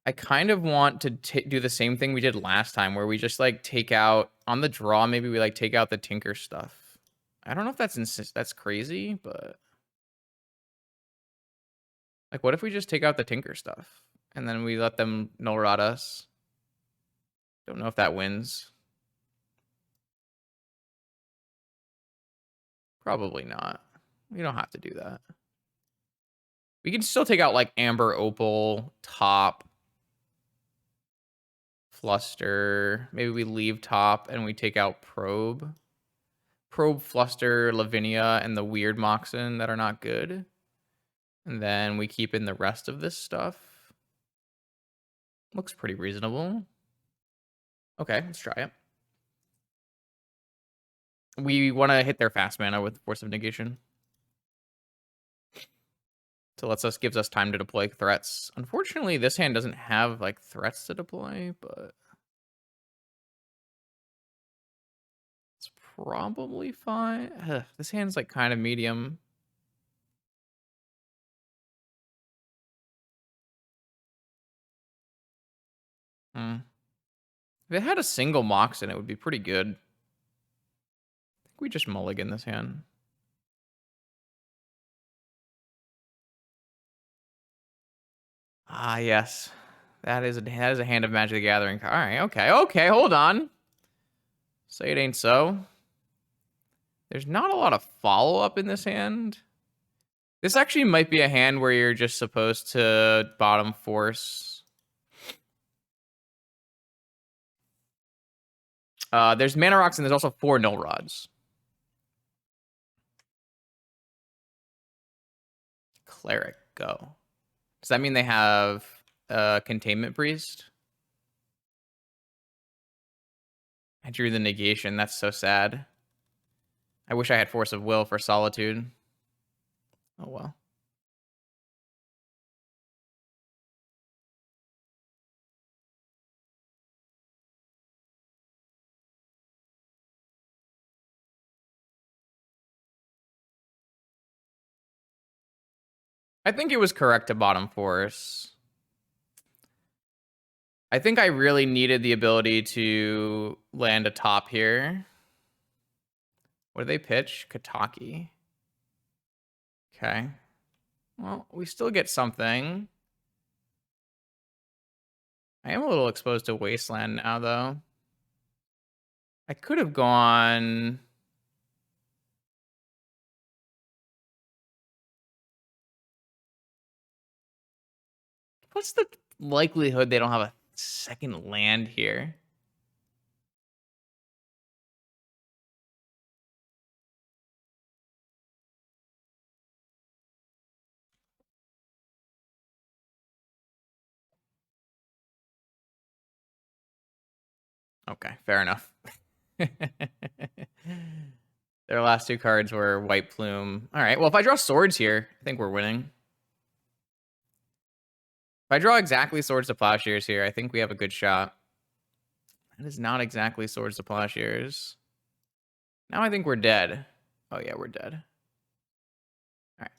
I kind of want to do the same thing we did last time, where we just, like, take out, on the draw, maybe we, like, take out the Tinker stuff. I don't know if that's crazy, but... Like, what if we just take out the Tinker stuff? And then we let them null rot us? Don't know if that wins. Probably not. We don't have to do that. We can still take out, like, Amber Opal, Top, Fluster. Maybe we leave Top and we take out Probe. Probe, Fluster, Lavinia, and the weird Moxen that are not good. And then we keep in the rest of this stuff. Looks pretty reasonable. Okay, let's try it. We want to hit their fast mana with Force of Negation. So gives us time to deploy threats. Unfortunately, this hand doesn't have, like, threats to deploy, but it's probably fine. Ugh, this hand's like kind of medium. Hmm. If it had a single mox in it, would be pretty good. I think we just mulligan this hand. Ah, yes. That is a hand of Magic the Gathering. All right, okay, hold on. Say it ain't so. There's not a lot of follow up in this hand. This actually might be a hand where you're just supposed to bottom force. There's mana rocks and there's also 4 null rods. Cleric, go. Does that mean they have Containment Priest? I drew the negation. That's so sad. I wish I had Force of Will for Solitude. Oh well. I think it was correct to bottom force. I think I really needed the ability to land a top here. What do they pitch? Kataki. Okay. Well, we still get something. I am a little exposed to Wasteland now, though. I could have gone... What's the likelihood they don't have a second land here? Okay, fair enough. Their last 2 cards were White Plume. All right, well, if I draw Swords here, I think we're winning. If I draw exactly Swords to Plowshares here, I think we have a good shot. That is not exactly Swords to Plowshares. Now I think we're dead. Oh, yeah, we're dead. All right.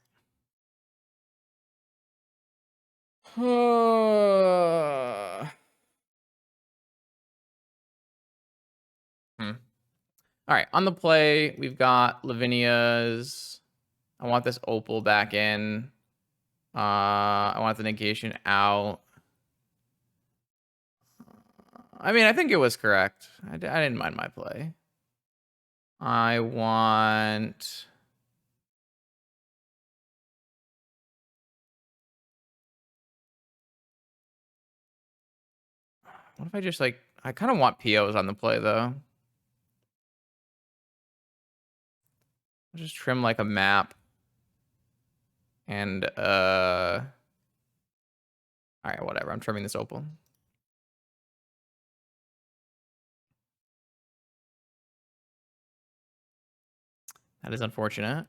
All right, on the play, we've got Lavinia's. I want this Opal back in. I want the negation out. I mean, I think it was correct. I didn't mind my play. I want... What if I just, like... I kind of want POs on the play, though. I'll just trim, like, a map. And, All right, whatever. I'm trimming this Opal. That is unfortunate.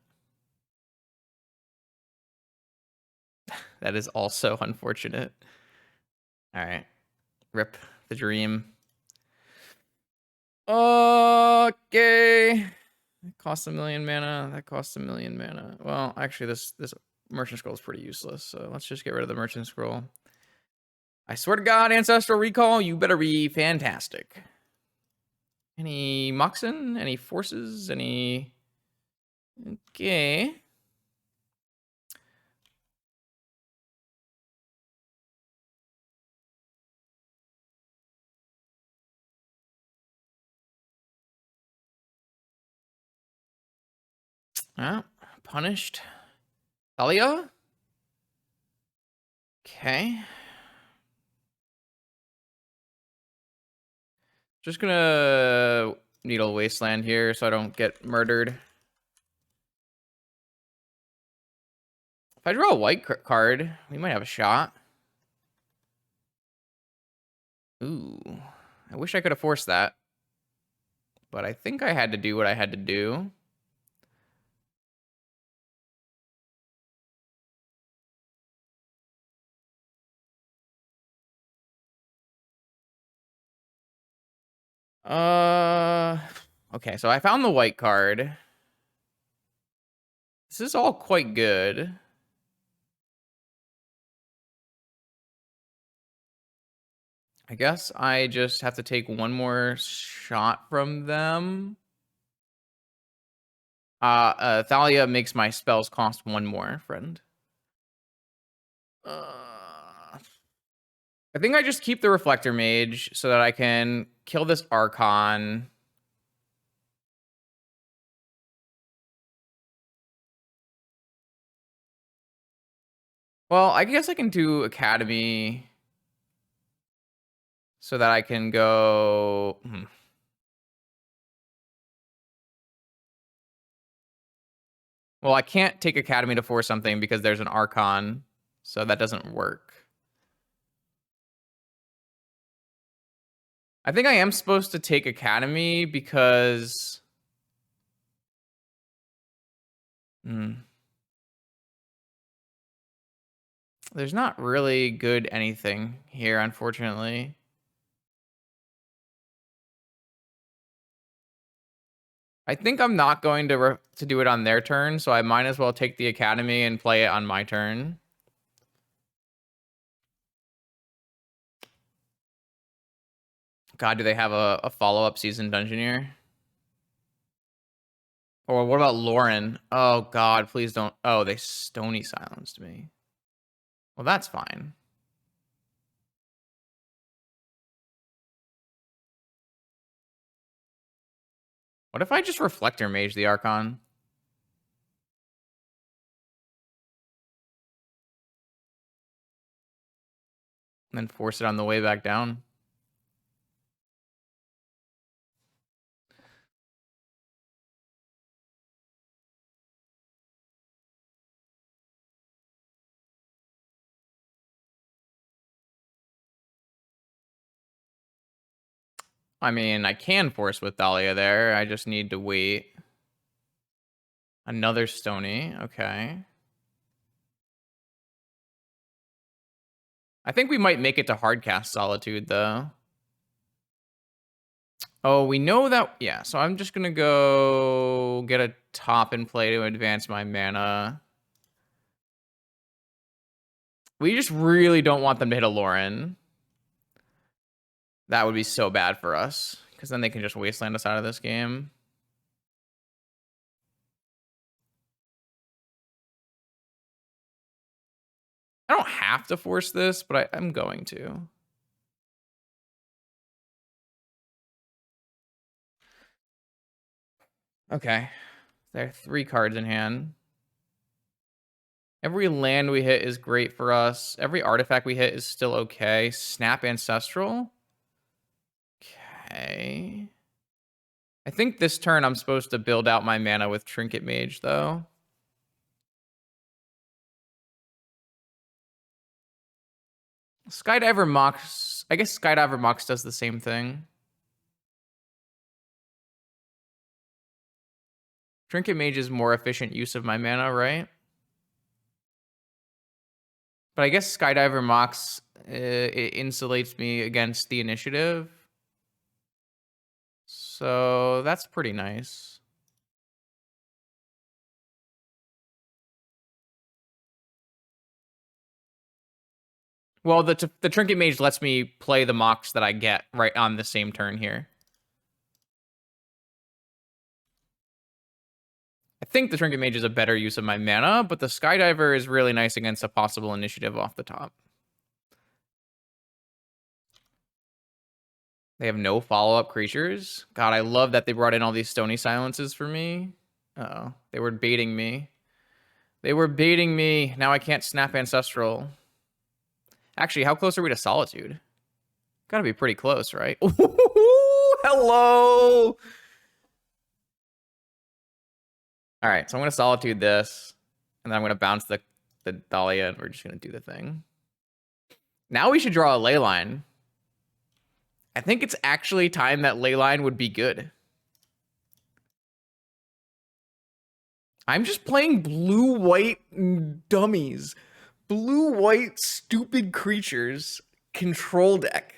That is also unfortunate. All right. Rip the dream. Okay. It costs 1 million mana. That costs 1 million mana. Well, actually, this Merchant Scroll is pretty useless, so let's just get rid of the Merchant Scroll. I swear to God, Ancestral Recall, you better be fantastic. Any Moxen? Any Forces? Any... Okay. Punished. Thalia? Okay. Just gonna Needle Wasteland here so I don't get murdered. If I draw a white card, we might have a shot. Ooh. I wish I could have forced that. But I think I had to do what I had to do. Uh, Okay, so I found the white card. This is all quite good. I guess I just have to take one more shot from them. Thalia makes my spells cost one more, friend. I think I just keep the Reflector Mage so that I can kill this Archon. Well, I guess I can do Academy so that I can go... Well, I can't take Academy to force something because there's an Archon, so that doesn't work. I think I am supposed to take Academy because... There's not really good anything here, unfortunately. I think I'm not going to do it on their turn, so I might as well take the Academy and play it on my turn. God, do they have a follow-up Seasoned Dungeoneer? Or what about Lauren? Oh, God, please don't. Oh, they Stony silenced me. Well, that's fine. What if I just Reflector Mage the Archon? And then force it on the way back down? I mean, I can force with Dahlia there. I just need to wait. Another Stony. Okay. I think we might make it to Hardcast Solitude, though. Oh, we know that... Yeah, so I'm just going to go get a top in play to advance my mana. We just really don't want them to hit a Lauren. That would be so bad for us, because then they can just wasteland us out of this game. I don't have to force this, but I'm going to. Okay. There are 3 cards in hand. Every land we hit is great for us. Every artifact we hit is still okay. Snap Ancestral. Okay. I think this turn I'm supposed to build out my mana with Trinket Mage, though. Skydiver Mox... I guess Skydiver Mox does the same thing. Trinket Mage is more efficient use of my mana, right? But I guess Skydiver Mox it insulates me against the initiative. So that's pretty nice. Well, the Trinket Mage lets me play the Mox that I get right on the same turn here. I think the Trinket Mage is a better use of my mana, but the Skydiver is really nice against a possible initiative off the top. They have no follow-up creatures. God, I love that they brought in all these Stony Silences for me. Uh-oh. They were baiting me. They were baiting me. Now I can't snap Ancestral. Actually, how close are we to Solitude? Gotta be pretty close, right? Hello! All right, so I'm going to Solitude this, and then I'm going to bounce the Dahlia, and we're just going to do the thing. Now we should draw a Leyline. I think it's actually time that Leyline would be good. I'm just playing blue-white dummies. Blue-white stupid creatures control deck.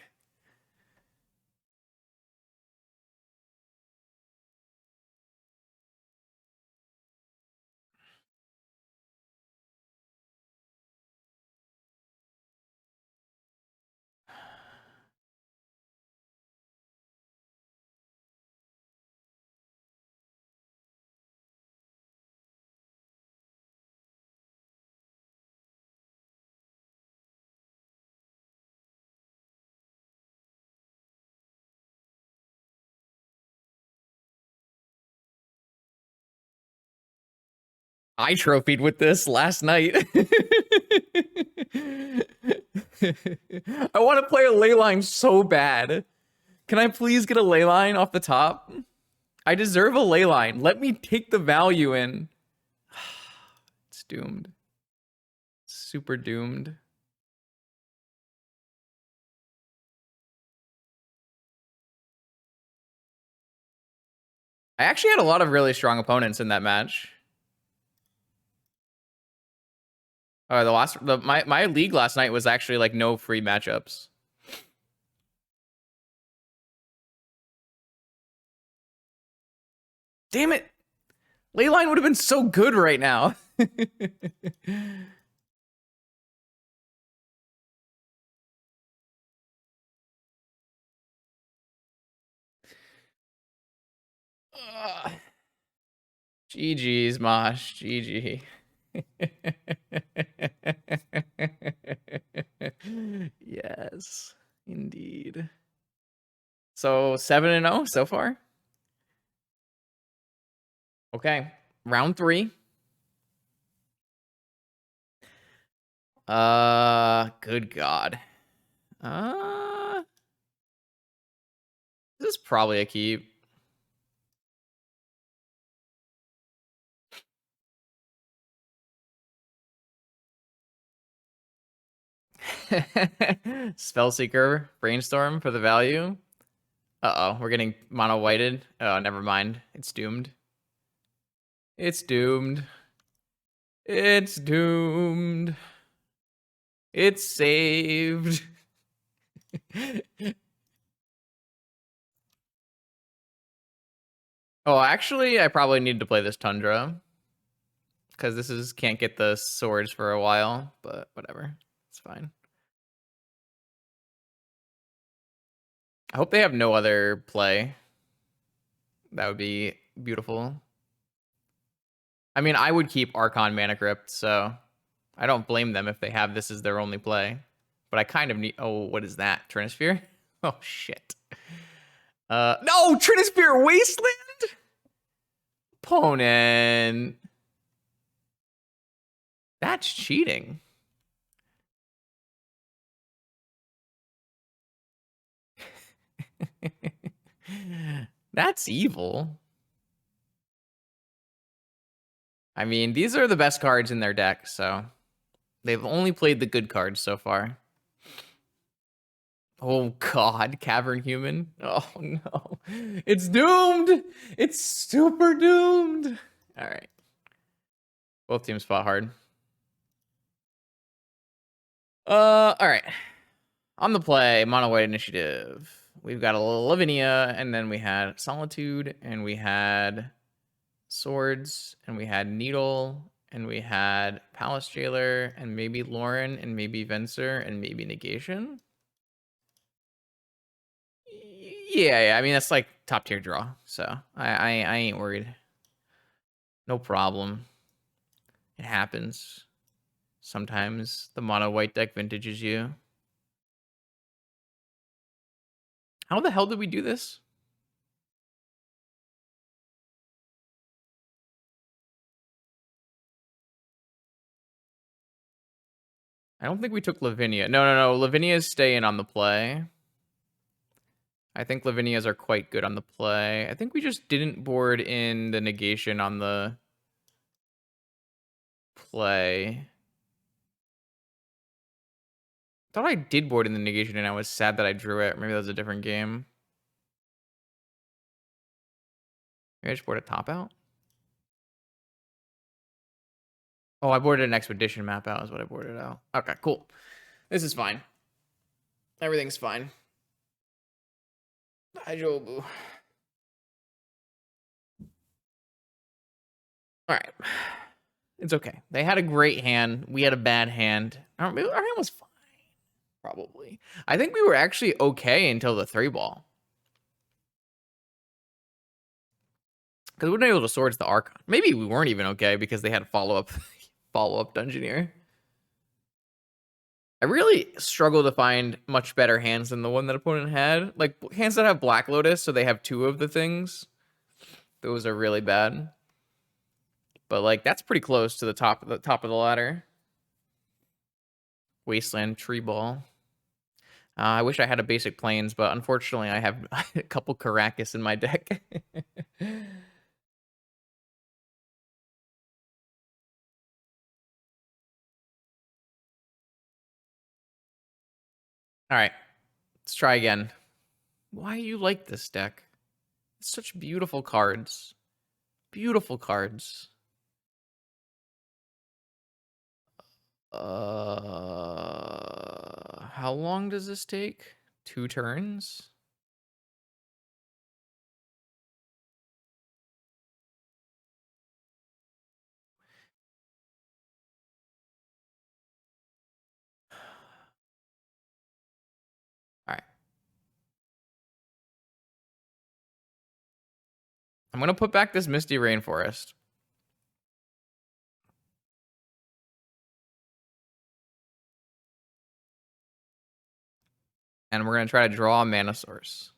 I trophied with this last night. I want to play a Leyline so bad. Can I please get a Leyline off the top? I deserve a Leyline. Let me take the value in. It's doomed. Super doomed. I actually had a lot of really strong opponents in that match. My league last night was actually like no free matchups. Damn it! Leyline would have been so good right now. GG's, Mosh. GG. Yes, indeed. So 7-0 so far. Okay, round 3. Good God. This is probably a keep. Spellseeker, Brainstorm for the value. Uh-oh, we're getting mono-whited. Oh, never mind. It's doomed. It's doomed. It's doomed. It's saved. Oh, actually, I probably need to play this Tundra. Because this is can't get the swords for a while, but whatever. It's fine. I hope they have no other play. That would be beautiful. I mean, I would keep Archon Mana Crypt, so I don't blame them if they have this as their only play. But I kind of need... Oh, what is that? Trinisphere? Oh, shit. No! Trinisphere Wasteland? Opponent. That's cheating. That's evil. I mean, these are the best cards in their deck, so they've only played the good cards so far. Oh God, Cavern Human. Oh no. It's doomed. It's super doomed. All right. Both teams fought hard. All right. On the play, Mono White Initiative. We've got a Lavinia, and then we had Solitude, and we had Swords, and we had Needle, and we had Palace Jailer, and maybe Lauren, and maybe Venser, and maybe Negation. Yeah, I mean, that's like top tier draw, so I ain't worried. No problem. It happens. Sometimes the mono white deck vintages you. How the hell did we do this? I don't think we took Lavinia. No. Lavinia's staying on the play. I think Lavinias are quite good on the play. I think we just didn't board in the negation on the play. I thought I did board in the negation and I was sad that I drew it. Maybe that was a different game. Maybe I just boarded top out. Oh, I boarded an expedition map out is what I boarded out. Okay, cool. This is fine. Everything's fine. All right. It's okay. They had a great hand. We had a bad hand. Our hand was fine, probably. I think we were actually okay until the 3-ball. Because we weren't able to swords the Archon. Maybe we weren't even okay because they had follow-up Dungeoneer. I really struggle to find much better hands than the one that opponent had. Like, hands that have Black Lotus, so they have 2 of the things. Those are really bad. But like that's pretty close to the top of the ladder. Wasteland, Tree Ball. I wish I had a basic plains, but unfortunately I have a couple Caracas in my deck. All right, let's try again. Why do you like this deck? It's such beautiful cards. Beautiful cards. How long does this take? 2 turns? All right. I'm going to put back this Misty Rainforest. And we're going to try to draw a mana source.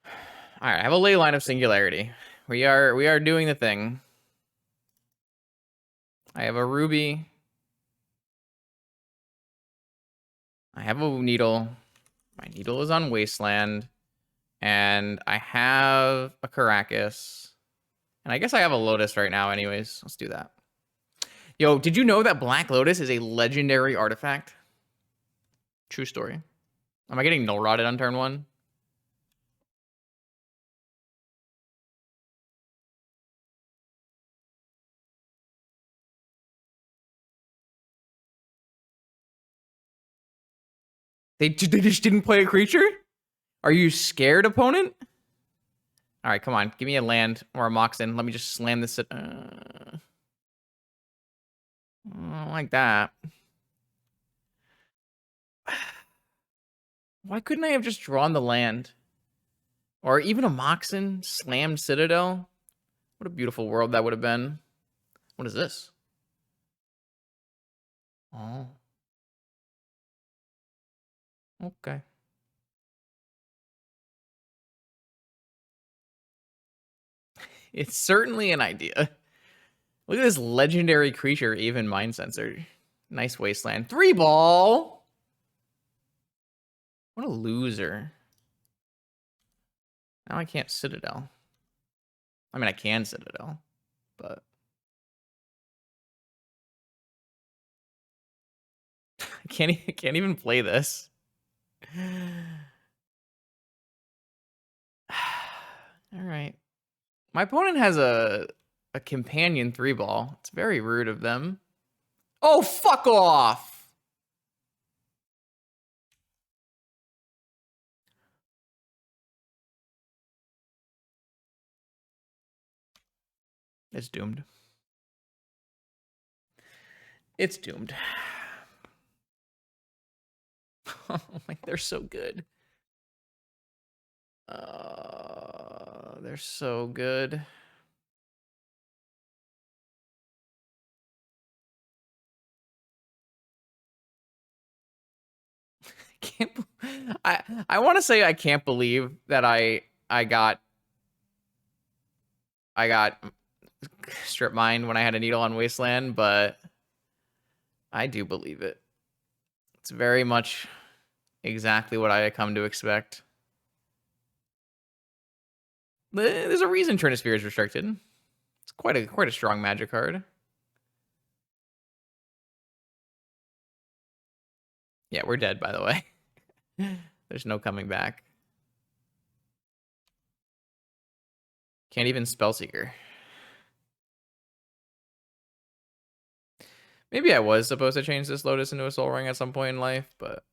All right, I have a Leyline of Singularity. We are doing the thing. I have a Ruby. I have a Needle. My Needle is on Wasteland. And I have a Caracas. And I guess I have a Lotus right now anyways. Let's do that. Yo, did you know that Black Lotus is a legendary artifact? True story. Am I getting null rotted on turn 1? They just didn't play a creature? Are you scared, opponent? All right, come on. Give me a land or a Moxen. Let me just slam this. I don't like that. Why couldn't I have just drawn the land? Or even a Moxen slammed Citadel? What a beautiful world that would have been. What is this? Oh. Okay. It's certainly an idea. Look at this legendary creature, even Mind Sensor. Nice Wasteland. 3-ball! What a loser. Now I can't Citadel. I mean, I can Citadel, but... I can't even play this. All right. My opponent has a companion 3-ball. It's very rude of them. Oh, fuck off! It's doomed. It's doomed. Like, they're so good. They're so good. Can't. I want to say I can't believe that I got strip mined when I had a needle on Wasteland, but I do believe it. It's very much exactly what I had come to expect. There's a reason Trinisphere is restricted. It's quite a strong magic card. Yeah, we're dead, by the way. There's no coming back. Can't even Spellseeker. Maybe I was supposed to change this Lotus into a Soul Ring at some point in life, but...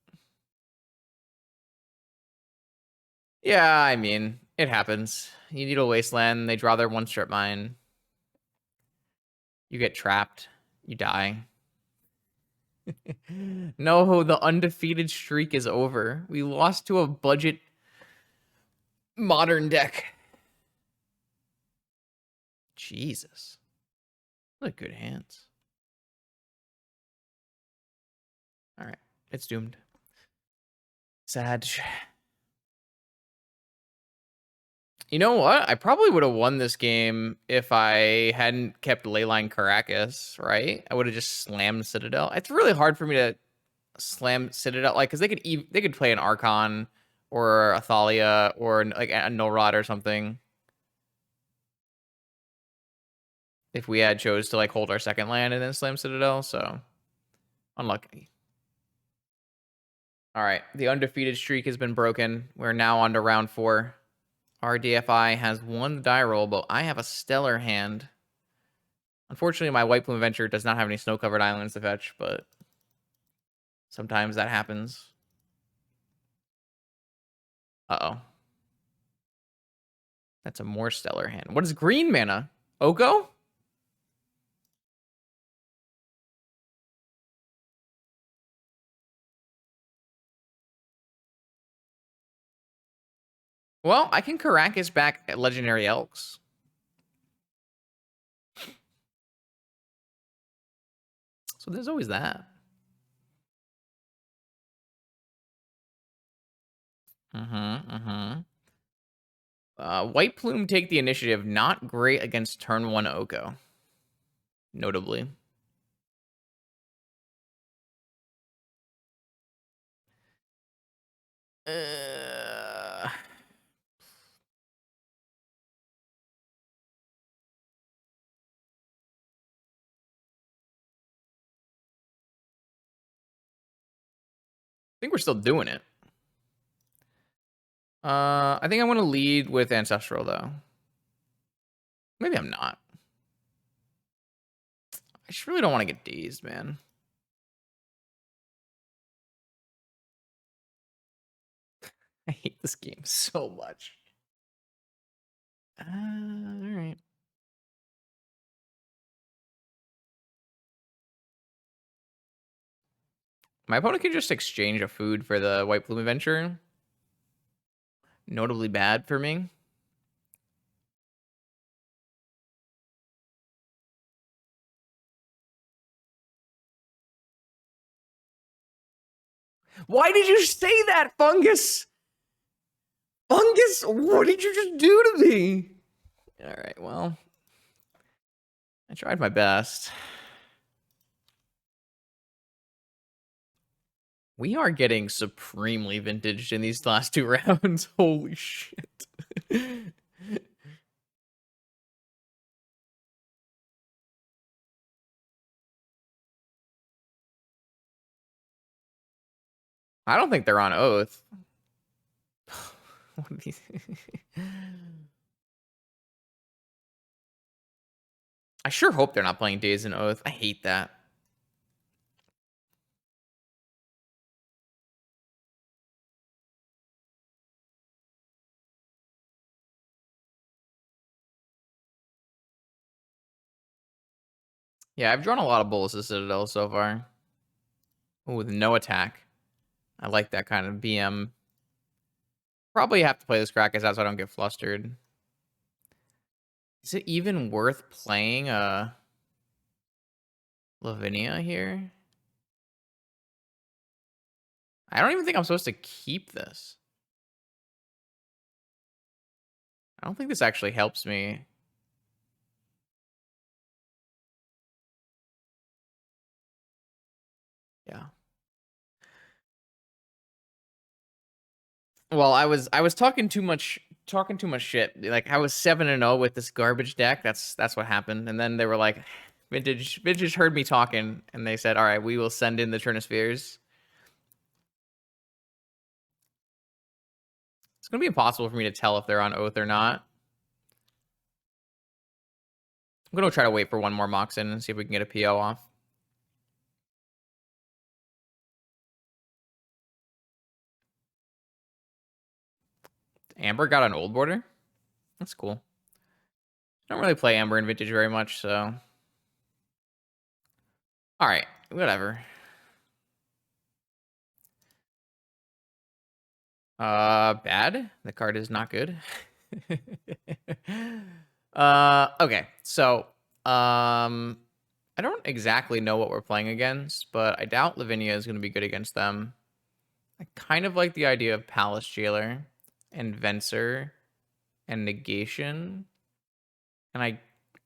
Yeah, I mean, it happens. You need a Wasteland, they draw their 1-strip mine. You get trapped. You die. No, the undefeated streak is over. We lost to a budget modern deck. Jesus. What good hands. All right. It's doomed. Sad. You know what? I probably would have won this game if I hadn't kept Leyline Caracas, right? I would have just slammed Citadel. It's really hard for me to slam Citadel, like, because they could play an Archon or a Thalia or like a Null Rod or something if we had chose to like hold our second land and then slam Citadel. So unlucky. All right, the undefeated streak has been broken. We're now on to round 4. Our DFI has won the die roll, but I have a stellar hand. Unfortunately, my White Plume Adventure does not have any snow-covered islands to fetch, but sometimes that happens. Uh-oh. That's a more stellar hand. What is green mana? Oko? Well, I can Caracas back at Legendary Elks. So there's always that. White Plume take the initiative. Not great against turn 1 Oko. Notably. I think we're still doing it. I think I want to lead with Ancestral, though. Maybe I'm not. I just really don't want to get dazed, man. I hate this game so much. All right. My opponent can just exchange a food for the White Plume Adventure. Notably bad for me. Why did you say that, Fungus? Fungus, what did you just do to me? All right, well, I tried my best. We are getting supremely vintaged in these last 2 rounds. Holy shit. I don't think they're on Oath. What are these? I sure hope they're not playing Days and Oath. I hate that. Yeah, I've drawn a lot of Bolus of Citadel so far. Ooh, with no attack. I like that kind of BM. Probably have to play this Krakus out so I don't get flustered. Is it even worth playing a Lavinia here? I don't even think I'm supposed to keep this. I don't think this actually helps me. Yeah. Well, I was talking too much shit. Like I was 7-0 with this garbage deck. That's what happened. And then they were like, Vintage heard me talking, and they said, "All right, we will send in the Churnospheres." It's gonna be impossible for me to tell if they're on Oath or not. I'm gonna try to wait for one more Moxen and see if we can get a PO off. Amber got an old border. That's cool. I don't really play Amber in Vintage very much, so. All right, whatever. Bad. The card is not good. Okay. So, I don't exactly know what we're playing against, but I doubt Lavinia is going to be good against them. I kind of like the idea of Palace Jailer and Venser and negation. And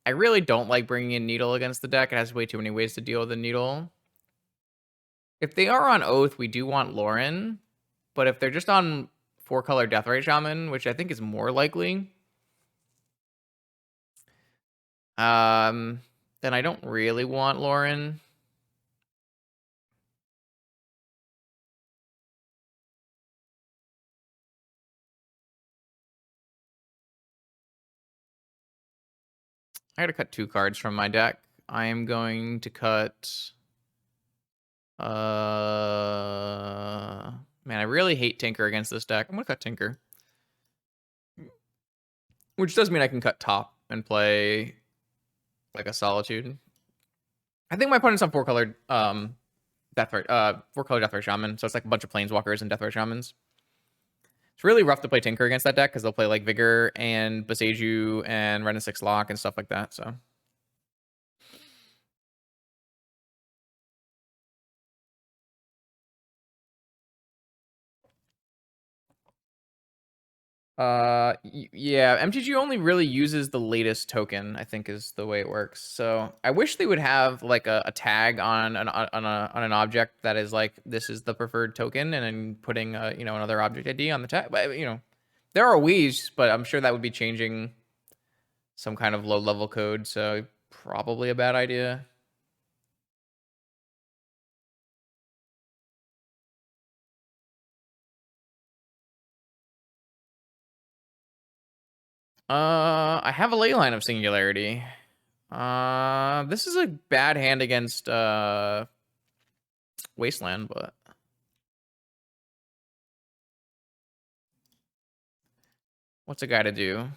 I really don't like bringing in Needle against the deck. It has way too many ways to deal with the Needle. If they are on Oath, we do want Lauren. But if they're just on 4-color Deathrite Shaman, which I think is more likely, then I don't really want Lauren. I gotta cut 2 cards from my deck. I am going to cut... Man, I really hate Tinker against this deck. I'm gonna cut Tinker. Which does mean I can cut top and play like a Solitude. I think my opponent's on 4-colored Deathrite, 4-color Deathrite Shaman, so it's like a bunch of Planeswalkers and Deathrite Shamans. It's really rough to play Tinker against that deck because they'll play like Vigor and Boseiju and Ren 6 Lock and stuff like that. So yeah, MTG only really uses the latest token, I think is the way it works. So I wish they would have like a tag on an object that is like, this is the preferred token, and then putting another object ID on the tag. But there are ways, but I'm sure that would be changing some kind of low level code, so probably a bad idea. I have a Leyline of Singularity. This is a bad hand against Wasteland, but what's a guy to do?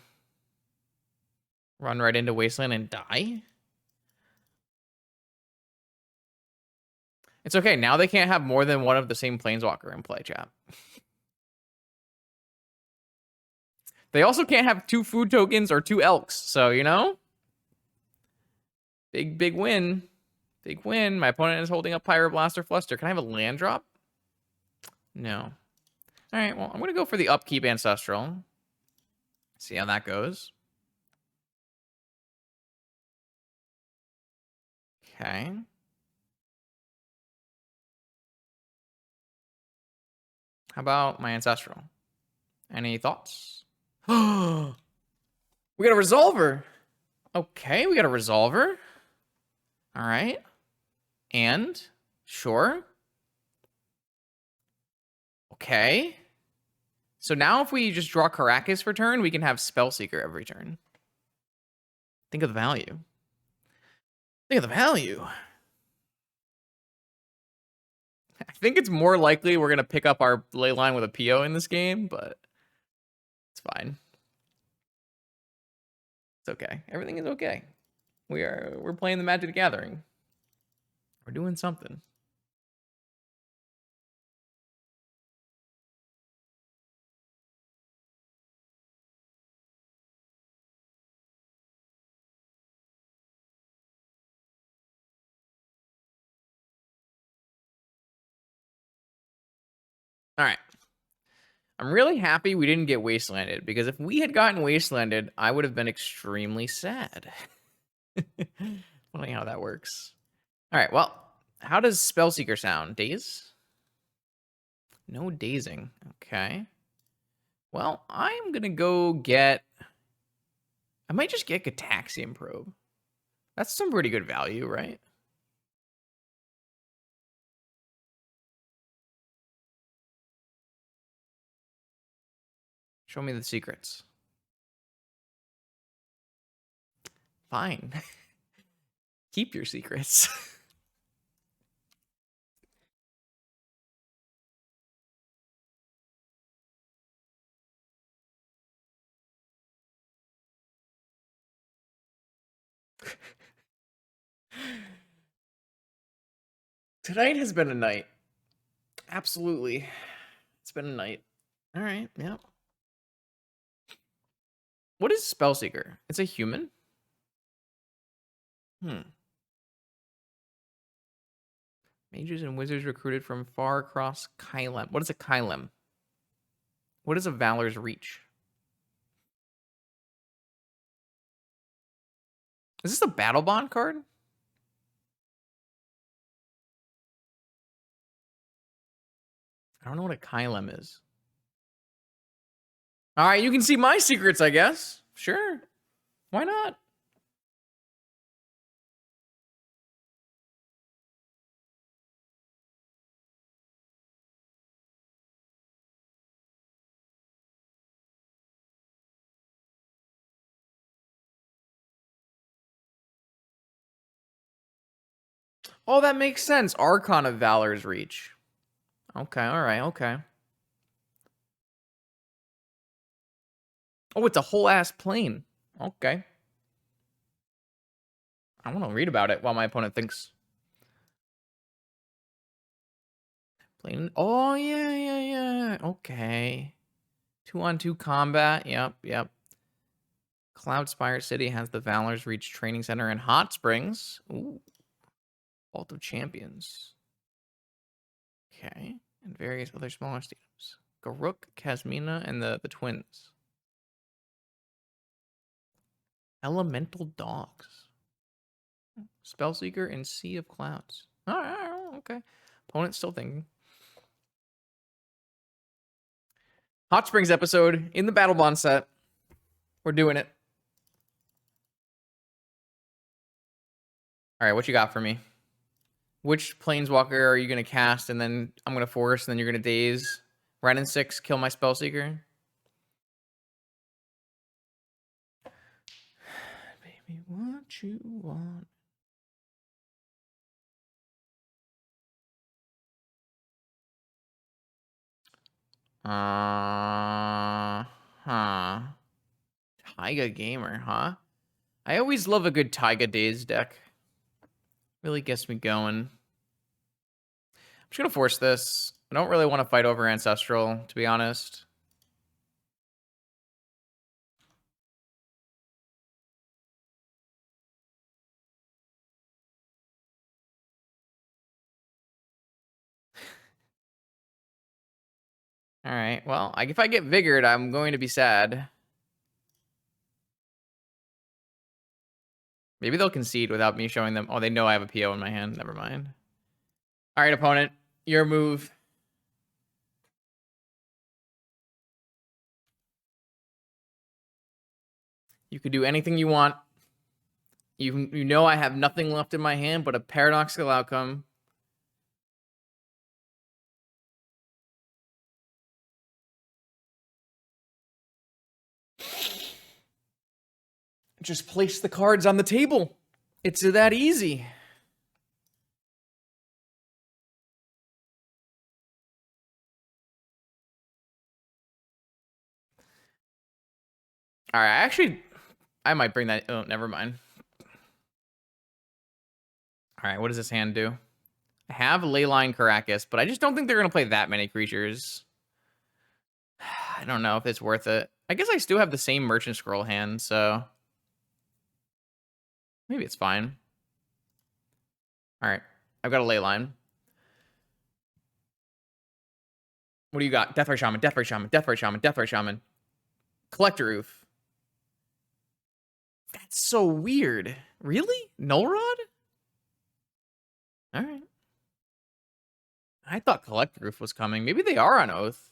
Run right into Wasteland and die? It's okay. Now they can't have more than one of the same Planeswalker in play, chat. They also can't have 2 food tokens or 2 Elks. So, big win. Big win. My opponent is holding up Pyroblast or Fluster. Can I have a land drop? No. All right, well, I'm going to go for the Upkeep Ancestral. See how that goes. Okay. How about my Ancestral? Any thoughts? We got a Resolver. Okay, we got a Resolver. All right. And, sure. Okay. So now if we just draw Caracas for turn, we can have Spellseeker every turn. Think of the value. Think of the value. I think it's more likely we're going to pick up our Leyline with a PO in this game, but it's fine. It's okay. Everything is okay. We're playing the Magic the Gathering. We're doing something. All right. I'm really happy we didn't get Wastelanded, because if we had gotten Wastelanded, I would have been extremely sad. Funny how that works. All right, well, how does Spellseeker sound? Daze? No dazing. Okay. Well, I'm going to go get... I might just get Gataxian Probe. That's some pretty good value, right? Show me the secrets. Fine. Keep your secrets. Tonight has been a night. Absolutely. It's been a night. All right, yeah. What is Spellseeker? It's a human? Mages and wizards recruited from far across Kylem. What is a Kylem? What is a Valor's Reach? Is this a battle bond card? I don't know what a Kylem is. All right, you can see my secrets, I guess. Sure. Why not? Oh, that makes sense. Archon of Valor's Reach. Okay, all right, okay. Oh, it's a whole ass plane. Okay. I want to read about it while my opponent thinks. Plane. Oh, yeah, yeah, yeah. Okay. 2-on-2 combat. Yep, yep. Cloudspire City has the Valor's Reach Training Center in Hot Springs. Ooh. Vault of Champions. Okay. And various other smaller stadiums. Garuk, Kasmina, and the Twins. Elemental Dogs. Spellseeker and Sea of Clouds. All right, okay. Opponent's still thinking. Hot Springs episode in the Battle Bond set. We're doing it. All right, what you got for me? Which Planeswalker are you going to cast, and then I'm going to force, and then you're going to daze? Renin 6, kill my Spellseeker? Baby, what you want? Huh. Taiga Gamer, huh? I always love a good Taiga Daze deck. Really gets me going. I'm just going to force this. I don't really want to fight over Ancestral, to be honest. All right, well, if I get Vigored, I'm going to be sad. Maybe they'll concede without me showing them. Oh, they know I have a PO in my hand. Never mind. All right, opponent. Your move. You could do anything you want. You know I have nothing left in my hand but a paradoxical outcome. Just place the cards on the table. It's that easy. All right, I might bring that. Oh, never mind. All right, what does this hand do? I have Leyline Caracas, but I just don't think they're going to play that many creatures. I don't know if it's worth it. I guess I still have the same Merchant Scroll hand, so maybe it's fine. All right, I've got a Leyline. What do you got? Deathray Shaman, Deathray Shaman, Deathray Shaman, Deathray Shaman. Collector Roof. That's so weird. Really? Null Rod? All right. I thought Collector Roof was coming. Maybe they are on Oath.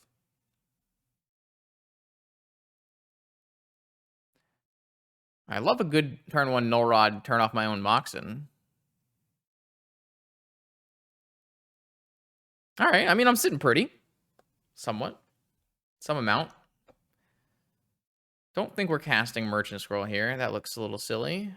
I love a good turn 1 Null Rod, turn off my own Moxen. All right. I mean, I'm sitting pretty. Somewhat. Some amount. Don't think we're casting Merchant Scroll here. That looks a little silly.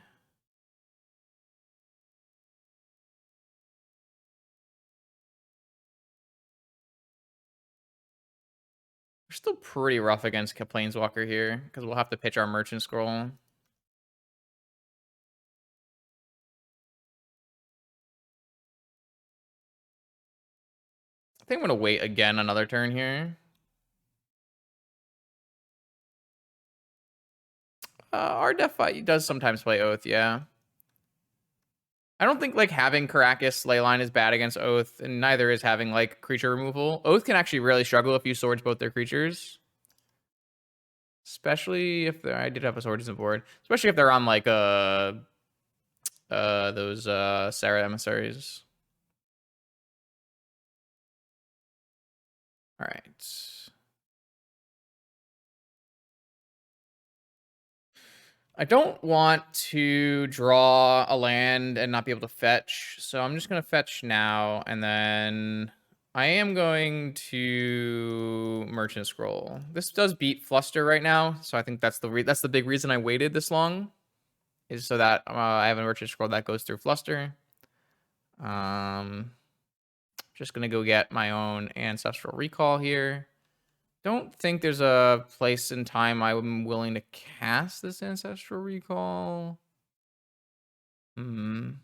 We're still pretty rough against Planeswalker here, because we'll have to pitch our Merchant Scroll. I think I'm going to wait again another turn here. Our Death Fight does sometimes play Oath, yeah. I don't think like having Caracas Leyline is bad against Oath, and neither is having like creature removal. Oath can actually really struggle if you swords both their creatures. Especially if I did have a swords board. Especially if they're on like a those Sarah emissaries. All right. I don't want to draw a land and not be able to fetch, so I'm just going to fetch now, and then I am going to Merchant Scroll. This does beat Fluster right now, so I think that's the big reason I waited this long, is so that I have a Merchant Scroll that goes through Fluster. Just going to go get my own Ancestral Recall here. Don't think there's a place in time I'm willing to cast this Ancestral Recall. I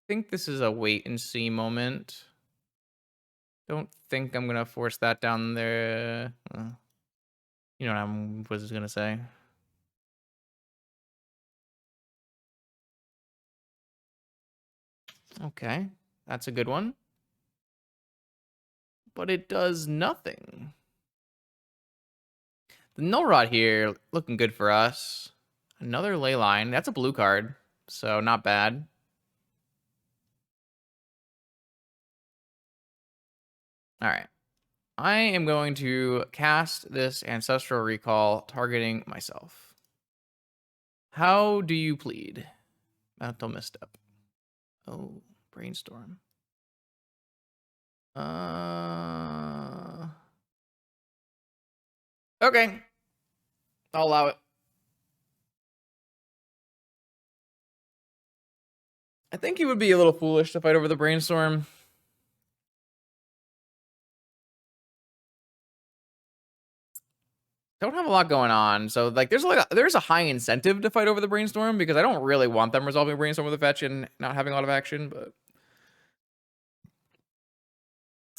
think this is a wait and see moment. Don't think I'm gonna force that down there. You know what I was gonna say. Okay, that's a good one. But it does nothing. The Null Rod here, looking good for us. Another Leyline. That's a blue card, so not bad. All right. I am going to cast this Ancestral Recall, targeting myself. How do you plead? Mental misstep. Oh, brainstorm. Okay. I'll allow it. I think he would be a little foolish to fight over the brainstorm. Don't have a lot going on, so like there's a high incentive to fight over the brainstorm because I don't really want them resolving brainstorm with a fetch and not having a lot of action, but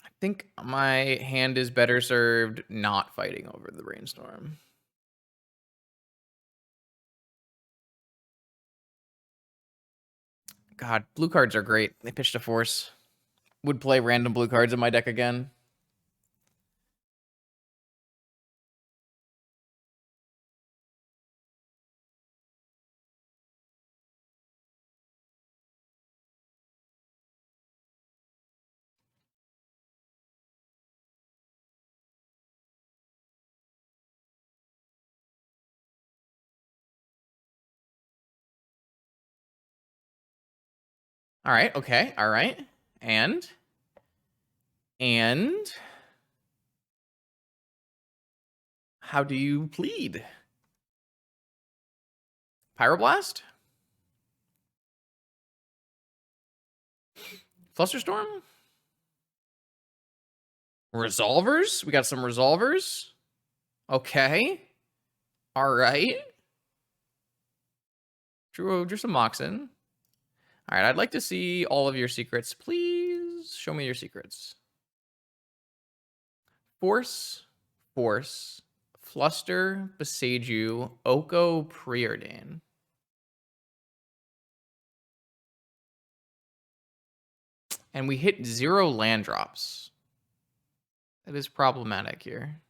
I think my hand is better served not fighting over the brainstorm. God, blue cards are great. They pitched a force. Would play random blue cards in my deck again. All right, okay, all right. And how do you plead? Pyroblast? Flusterstorm? Resolvers? We got some resolvers. Okay. All right. Drew some Moxen. All right, I'd like to see all of your secrets. Please show me your secrets. Force, Force, Fluster, Beseju, Oko, Preordain. And we hit 0 land drops. That is problematic here.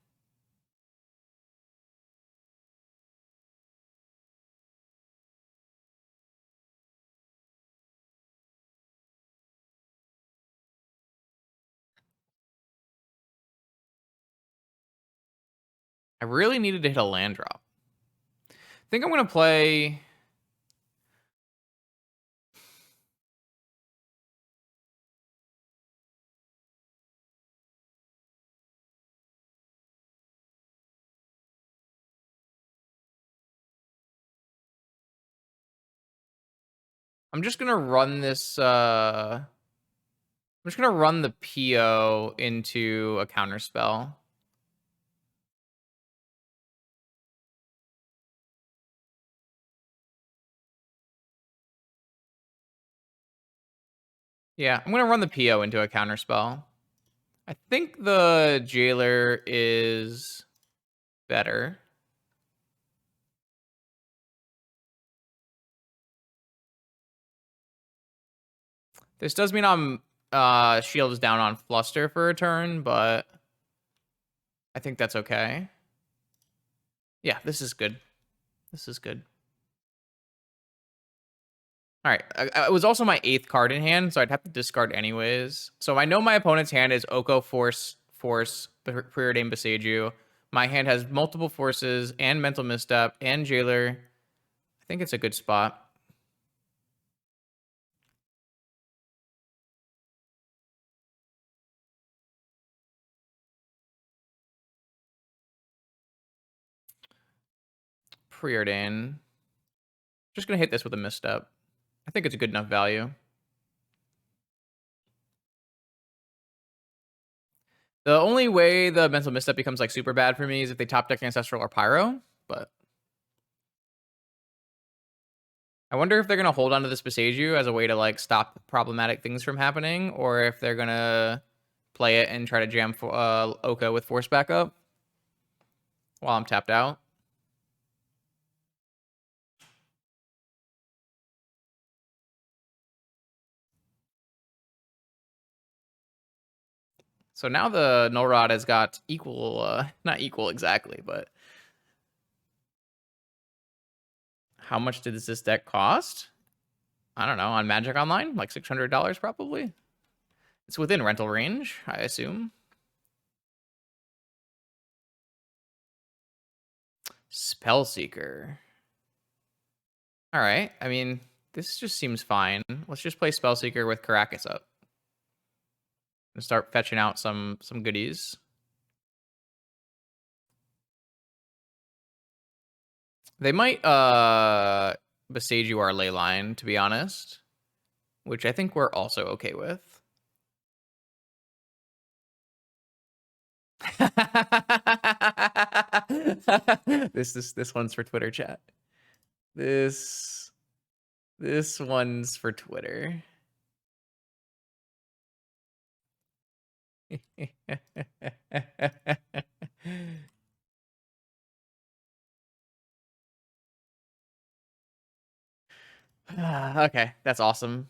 I really needed to hit a land drop. I think I'm going to play... I'm just going to run this... I'm just going to run the PO into a counterspell. Yeah, I'm going to run the PO into a counterspell. I think the Jailer is better. This does mean I'm shield is down on Fluster for a turn, but I think that's okay. Yeah, this is good. This is good. All right. It was also my 8th card in hand, so I'd have to discard anyways. So I know my opponent's hand is Oko, Force, Preordained Boseiju. My hand has multiple Forces and Mental Misstep and Jailer. I think it's a good spot. Preordain. Just gonna hit this with a Misstep. I think it's a good enough value. The only way the Mental Misstep becomes like super bad for me is if they top deck Ancestral or Pyro, but I wonder if they're gonna hold on to this Boseiju as a way to like stop problematic things from happening, or if they're gonna play it and try to jam Oka with Force backup while I'm tapped out. So now the Null Rod has got equal, not equal exactly, but how much does this deck cost? I don't know, on Magic Online, like $600 probably. It's within rental range, I assume. Spellseeker. All right, I mean, this just seems fine. Let's just play Spellseeker with Caracas up and start fetching out some goodies. They might Boseiju our Leyline, to be honest, which I think we're also okay with. This one's for Twitter chat. This one's for Twitter. Okay, that's awesome.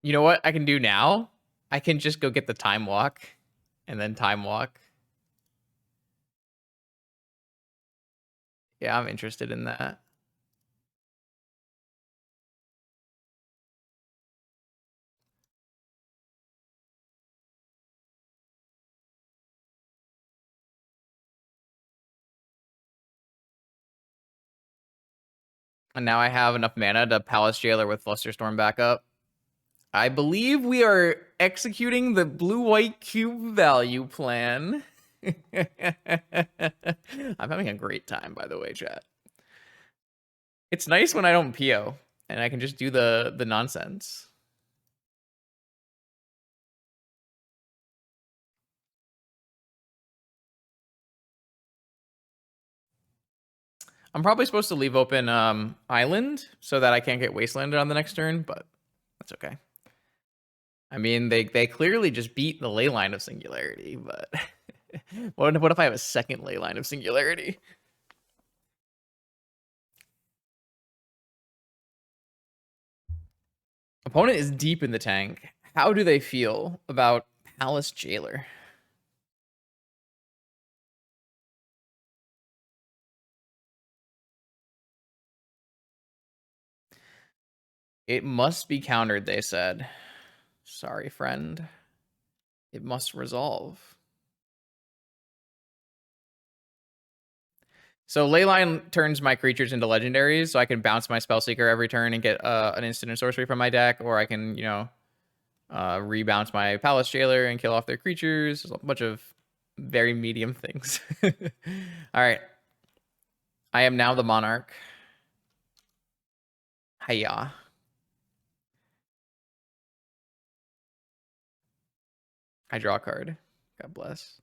You know what I can do now? I can just go get the Time Walk and then Time Walk. Yeah, I'm interested in that. And now I have enough mana to Palace Jailer with Flusterstorm back up. I believe we are executing the blue-white cube value plan. I'm having a great time, by the way, chat. It's nice when I don't PO and I can just do the nonsense. I'm probably supposed to leave open Island so that I can't get Wastelanded on the next turn, but that's okay. I mean, they clearly just beat the Leyline of Singularity, but what if I have a second Leyline of Singularity? Opponent is deep in the tank. How do they feel about Palace Jailer? It must be countered, they said. Sorry, friend. It must resolve. So Leyline turns my creatures into legendaries, so I can bounce my Spellseeker every turn and get an instant and sorcery from my deck, or I can, you know, rebounce my Palace Jailer and kill off their creatures. There's a bunch of very medium things. All right. I am now the Monarch. Hiya. I draw a card. God bless.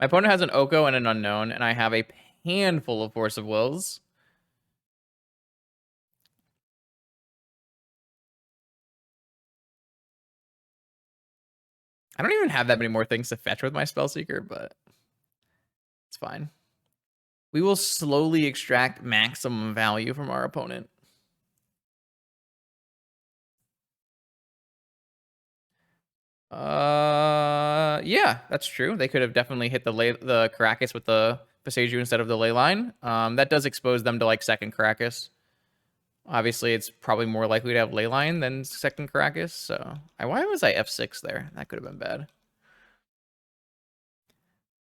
My opponent has an Oko and an Unknown, and I have a handful of Force of Wills. I don't even have that many more things to fetch with my Spellseeker, but it's fine. We will slowly extract maximum value from our opponent. Yeah, that's true. They could have definitely hit the Caracas with the Boseiju instead of the Leyline. That does expose them to like second Caracas. Obviously, it's probably more likely to have Leyline than second Caracas. So, why was I F6 there? That could have been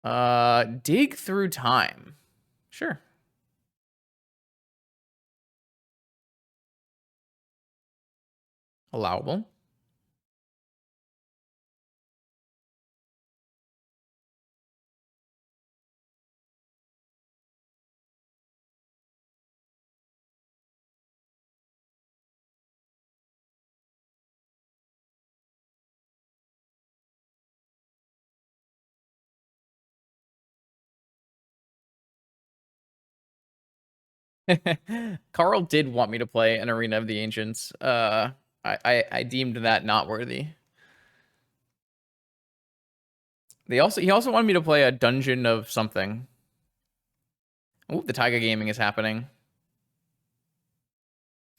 bad. Dig through time. Sure. Allowable. Carl did want me to play an Arena of the Ancients. I deemed that not worthy. He also wanted me to play a Dungeon of something. Oh, the Taiga Gaming is happening.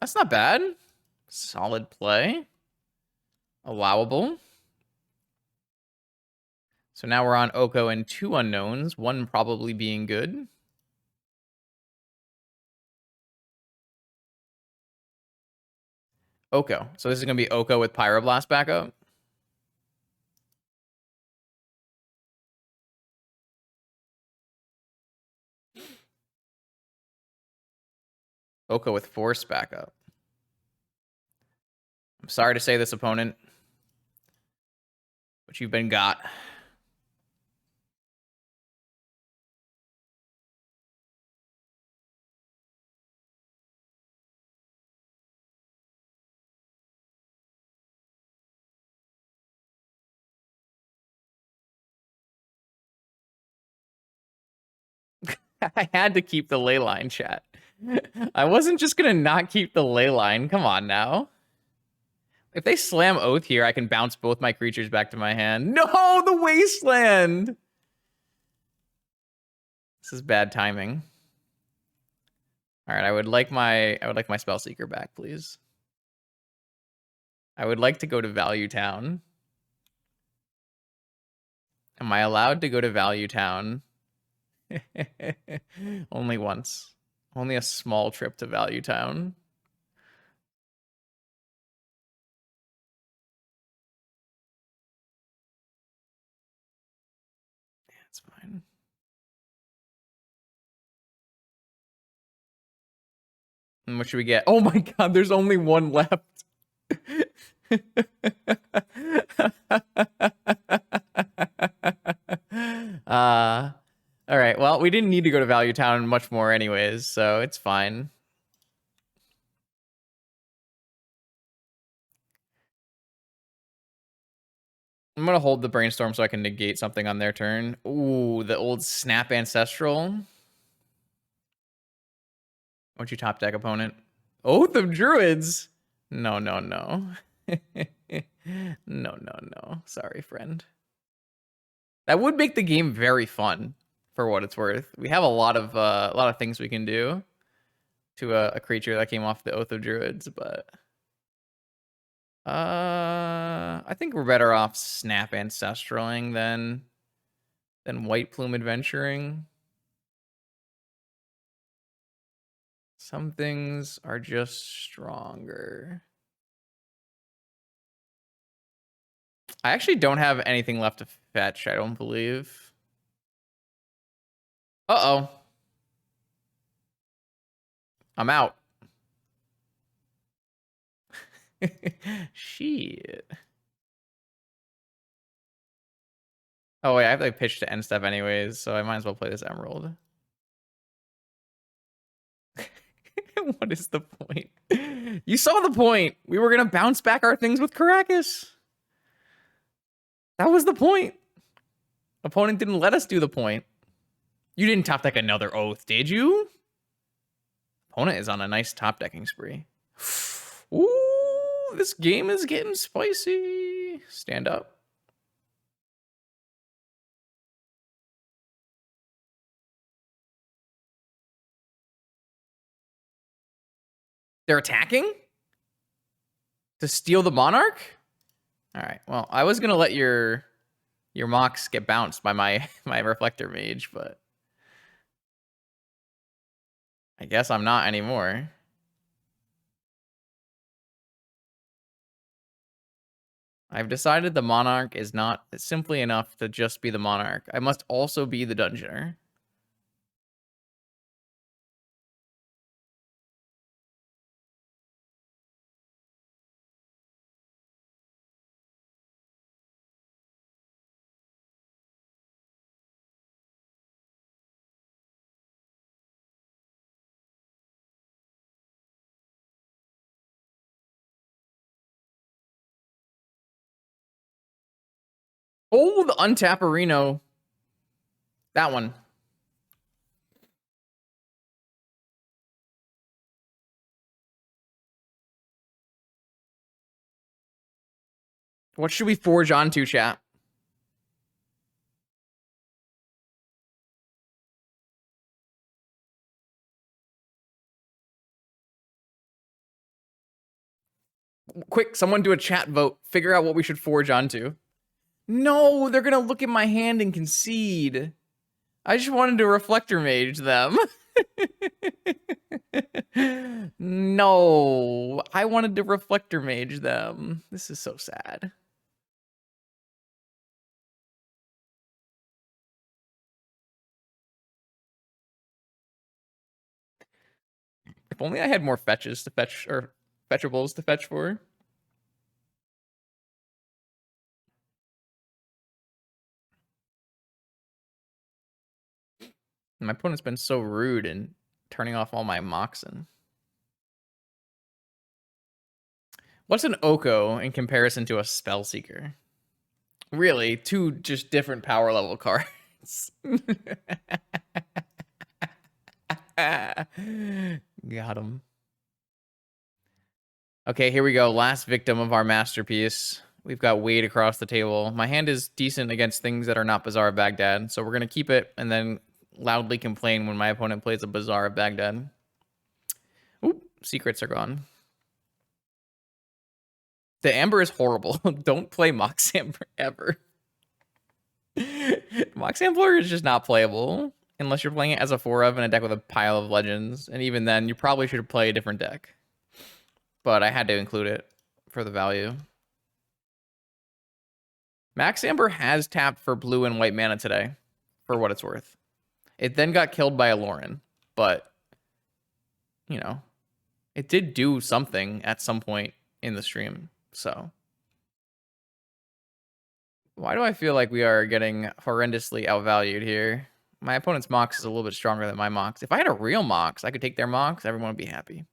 That's not bad. Solid play. Allowable. So now we're on Oko and 2 unknowns, one probably being good. Oko. So this is going to be Oko with Pyroblast backup. Oko with Force backup. I'm sorry to say this, opponent, but you've been got. I had to keep the Leyline, chat. I wasn't just going to not keep the Leyline. Come on now. If they slam Oath here, I can bounce both my creatures back to my hand. No, the Wasteland! This is bad timing. All right, I would like my Spellseeker back, please. I would like to go to Value Town. Am I allowed to go to Value Town? Only once. Only a small trip to Value Town. Yeah, it's fine. And what should we get? Oh my god, there's only one left. All right. Well, we didn't need to go to Value Town much more anyways, so it's fine. I'm going to hold the Brainstorm so I can negate something on their turn. Ooh, the old Snap Ancestral. What'd you top deck, opponent? Oath of Druids? No, no, no. No, no, no. Sorry, friend. That would make the game very fun, for what it's worth. We have a lot of things we can do to a creature that came off the Oath of Druids, but I think we're better off Snap Ancestraling than White Plume Adventuring. Some things are just stronger. I actually don't have anything left to fetch, I don't believe. Uh-oh. I'm out. Shit. Oh, wait, I have to like, pitch to end stuff anyways, so I might as well play this Emerald. What is the point? You saw the point. We were going to bounce back our things with Caracas. That was the point. Opponent didn't let us do the point. You didn't top deck another Oath, did you? Opponent is on a nice top decking spree. Ooh, this game is getting spicy. Stand up. They're attacking? To steal the Monarch? All right. Well, I was going to let your Mox get bounced by my Reflector Mage, but I guess I'm not anymore. I've decided the monarch is not simply enough to just be the monarch. I must also be the dungeoner. Oh, the Untaparino. That one. What should we forge onto, chat? Quick, someone do a chat vote. Figure out what we should forge onto. No, they're gonna look at my hand and concede. I just wanted to reflector mage them. No, I wanted to reflector mage them. This is so sad. If only I had more fetches to fetch, or fetchables to fetch for. My opponent's been so rude in turning off all my Moxen. What's an Oko in comparison to a Spellseeker? Really, two just different power level cards. Got him. Okay, here we go. Last victim of our masterpiece. We've got Wade across the table. My hand is decent against things that are not Bazaar of Baghdad, so we're going to keep it and then loudly complain when my opponent plays a Bazaar of Baghdad. Oop, secrets are gone. The Amber is horrible. Don't play Mox Amber ever. Mox Amber is just not playable unless you're playing it as a 4-of in a deck with a pile of legends, and even then, you probably should play a different deck. But I had to include it for the value. Max Amber has tapped for blue and white mana today, for what it's worth. It then got killed by a Lauren, but, you know, it did do something at some point in the stream, so. Why do I feel like we are getting horrendously outvalued here? My opponent's Mox is a little bit stronger than my Mox. If I had a real Mox, I could take their Mox, everyone would be happy.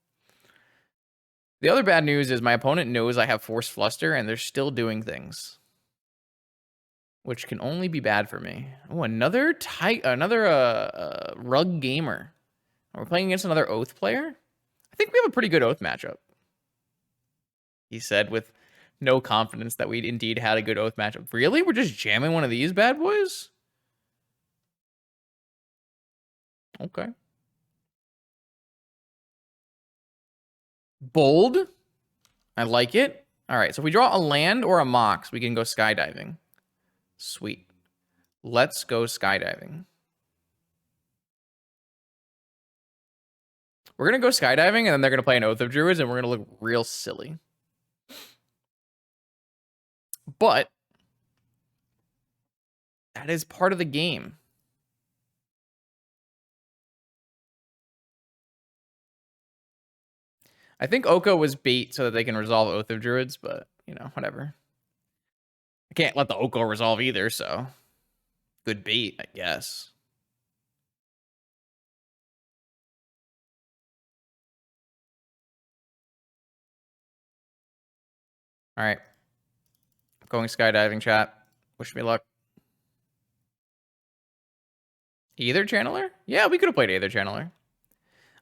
The other bad news is my opponent knows I have Force Fluster, and they're still doing things, which can only be bad for me. Oh, another Rug Gamer. We're playing against another Oath player? I think we have a pretty good Oath matchup. He said with no confidence that we indeed had a good Oath matchup. Really? We're just jamming one of these bad boys? Okay. Bold. I like it. All right, so if we draw a land or a Mox, we can go skydiving. Sweet. Let's go skydiving. We're going to go skydiving, and then they're going to play an Oath of Druids, and we're going to look real silly. But that is part of the game. I think Oko was bait so that they can resolve Oath of Druids, but, you know, whatever. I can't let the Oko resolve either, so good bait, I guess. All right. Going skydiving, chat. Wish me luck. Either channeler? Yeah, we could have played either channeler.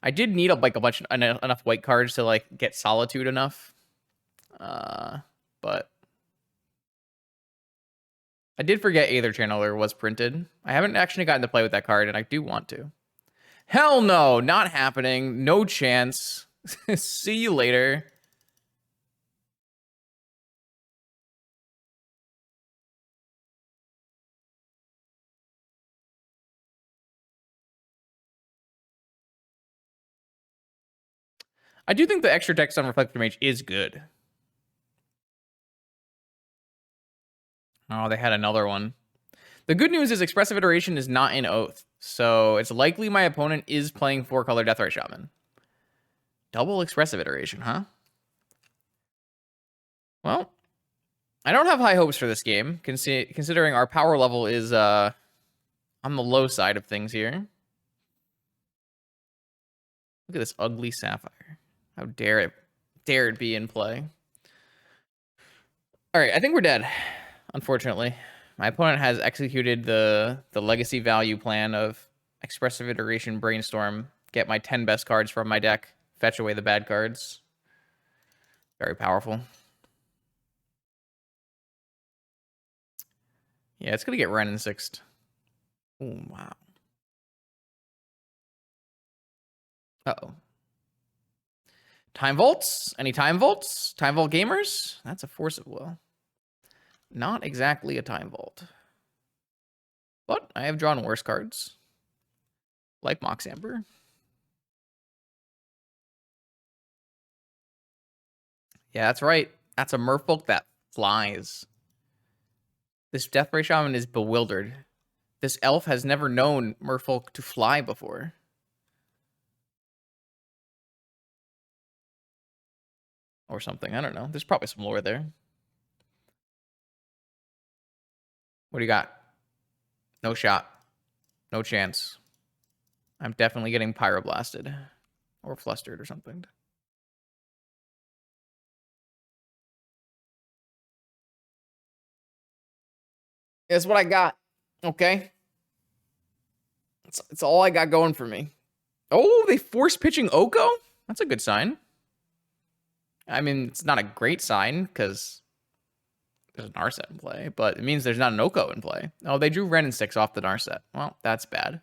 I did need like a bunch enough white cards to like get solitude enough. But I did forget Aether Channeler was printed. I haven't actually gotten to play with that card, and I do want to. Hell no, not happening. No chance. See you later. I do think the extra text on Reflector Mage is good. Oh, they had another one. The good news is Expressive Iteration is not in Oath, so it's likely my opponent is playing 4-color Deathray Shaman. Double Expressive Iteration, huh? Well, I don't have high hopes for this game, considering our power level is on the low side of things here. Look at this ugly Sapphire. How dare it be in play. All right, I think we're dead, unfortunately. My opponent has executed the legacy value plan of Expressive Iteration Brainstorm, get my 10 best cards from my deck, fetch away the bad cards. Very powerful. Yeah, it's going to get Ren in 6th. Oh, wow. Uh-oh. Time Vaults? Any Time Vaults? Time Vault gamers? That's a Force of Will. Not exactly a Time Vault. But I have drawn worse cards. Like Mox Amber. Yeah, that's right. That's a merfolk that flies. This Deathray Shaman is bewildered. This elf has never known merfolk to fly before. Or something. I don't know. There's probably some lore there. What do you got? No shot. No chance. I'm definitely getting pyroblasted. Or flustered or something. That's what I got. Okay. It's all I got going for me. Oh, they force pitching Oko? That's a good sign. I mean, it's not a great sign because there's an Narset in play, but it means there's not an Oko in play. Oh, they drew Ren and 6 off the Narset. Well, that's bad.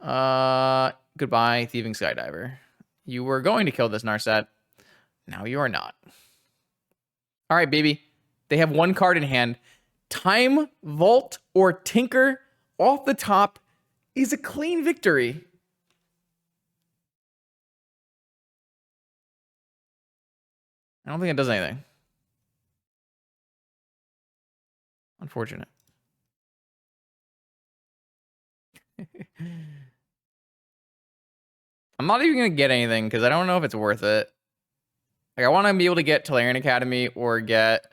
Goodbye, Thieving Skydiver. You were going to kill this Narset. Now you are not. All right, baby. They have one card in hand. Time Vault or Tinker off the top is a clean victory. I don't think it does anything. Unfortunate. I'm not even going to get anything because I don't know if it's worth it. Like, I want to be able to get Tolarian Academy or get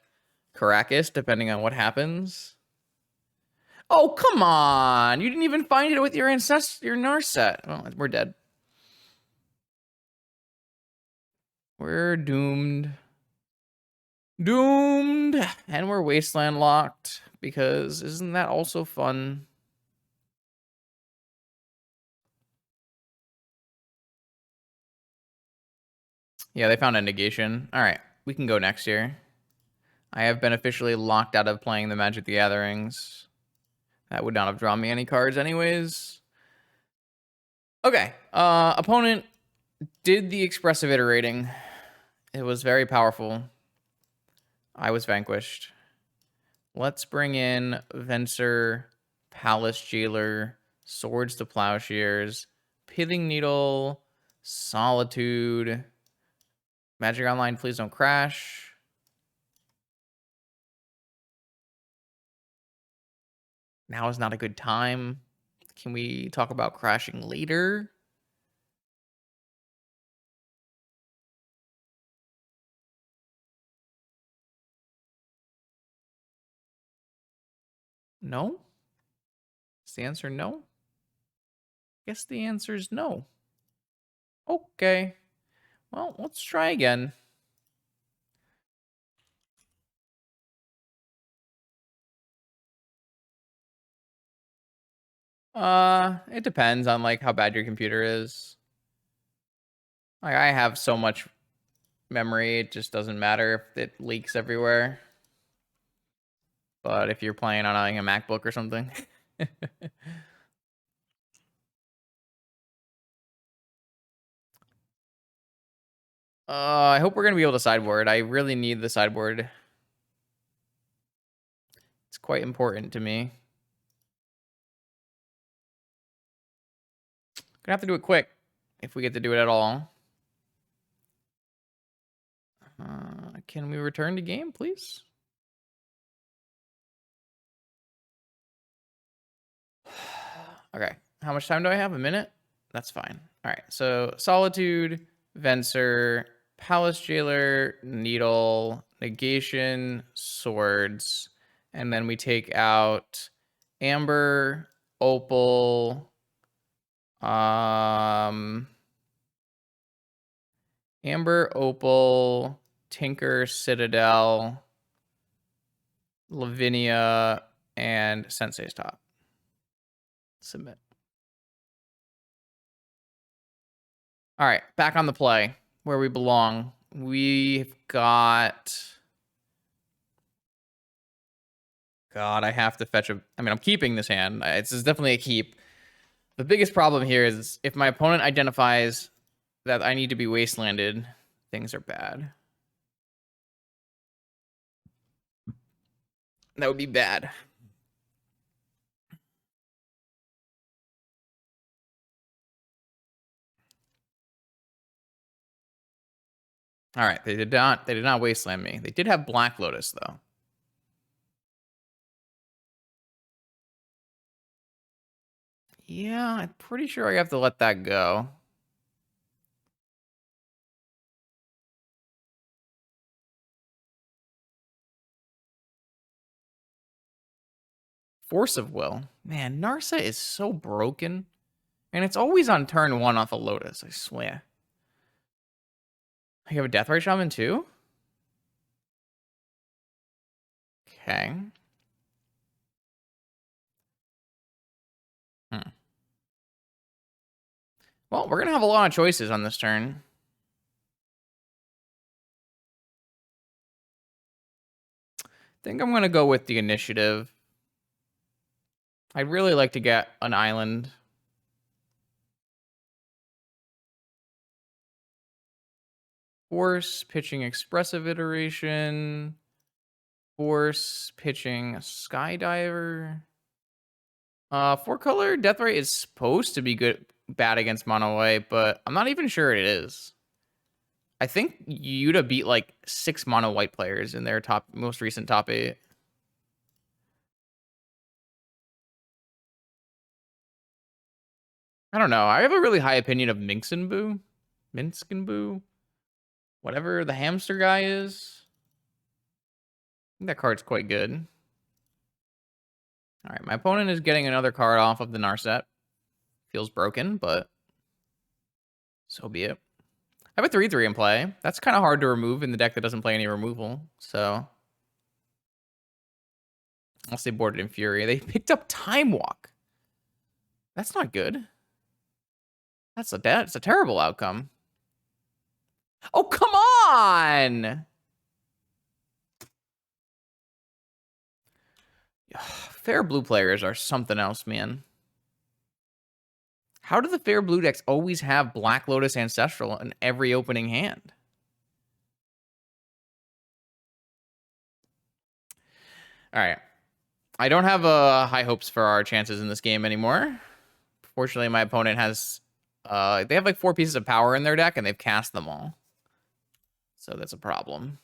Caracas, depending on what happens. Oh, come on. You didn't even find it with your Narset. Well, we're dead. We're doomed. Doomed. And we're Wasteland locked because isn't that also fun? Yeah, they found a negation. All right, we can go next year. I have been officially locked out of playing the Magic the Gatherings. That would not have drawn me any cards anyways. Okay, opponent did the expressive iterating. It was very powerful. I was vanquished. Let's bring in Venser, Palace Jailer, Swords to Plowshares, Pithing Needle, Solitude, Magic Online, please don't crash. Now is not a good time. Can we talk about crashing later? No? Is the answer no? Guess the answer is no. Okay. Well, let's try again. It depends on like how bad your computer is. Like I have so much memory, it just doesn't matter if it leaks everywhere. But if you're playing on like, a MacBook or something. I hope we're gonna be able to sideboard. I really need the sideboard. It's quite important to me. Gonna have to do it quick if we get to do it at all. Can we return to game, please? Okay. How much time do I have? A minute? That's fine. All right. So Solitude, Venser, Palace Jailer, Needle, Negation, Swords. And then we take out Amber, Opal, Amber, Opal, Tinker, Citadel, Lavinia, and Sensei's Top. Submit. All right, back on the play where we belong. We've got. God, I have to fetch a. I mean, I'm keeping this hand. It's definitely a keep. The biggest problem here is if my opponent identifies that I need to be wastelanded, things are bad. That would be bad. All right, they did not wasteland me. They did have Black Lotus though. Yeah, I'm pretty sure I have to let that go. Force of Will. Man, Narsa is so broken. And it's always on turn 1 off a Lotus, I swear. I have a Deathrite Shaman too? Okay. Well, we're going to have a lot of choices on this turn. I think I'm going to go with the initiative. I'd really like to get an island. Force, pitching Expressive Iteration. Force, pitching Skydiver. 4-color Deathrite is supposed to be bad against mono white, but I'm not even sure it is. I think Yuta beat like 6 mono white players in their most recent top 8. I don't know. I have a really high opinion of Minskenboo, whatever the hamster guy is. I think that card's quite good. All right, my opponent is getting another card off of the Narset. Feels broken, but so be it. I have a 3/3 in play. That's kind of hard to remove in the deck that doesn't play any removal. So I'll say boarded in Fury. They picked up Time Walk. That's not good. That's a terrible outcome. Oh, come on! Fair blue players are something else, man. How do the fair blue decks always have Black Lotus Ancestral in every opening hand? All right. I don't have high hopes for our chances in this game anymore. Fortunately, my opponent has... they have like 4 pieces of power in their deck, and they've cast them all. So that's a problem.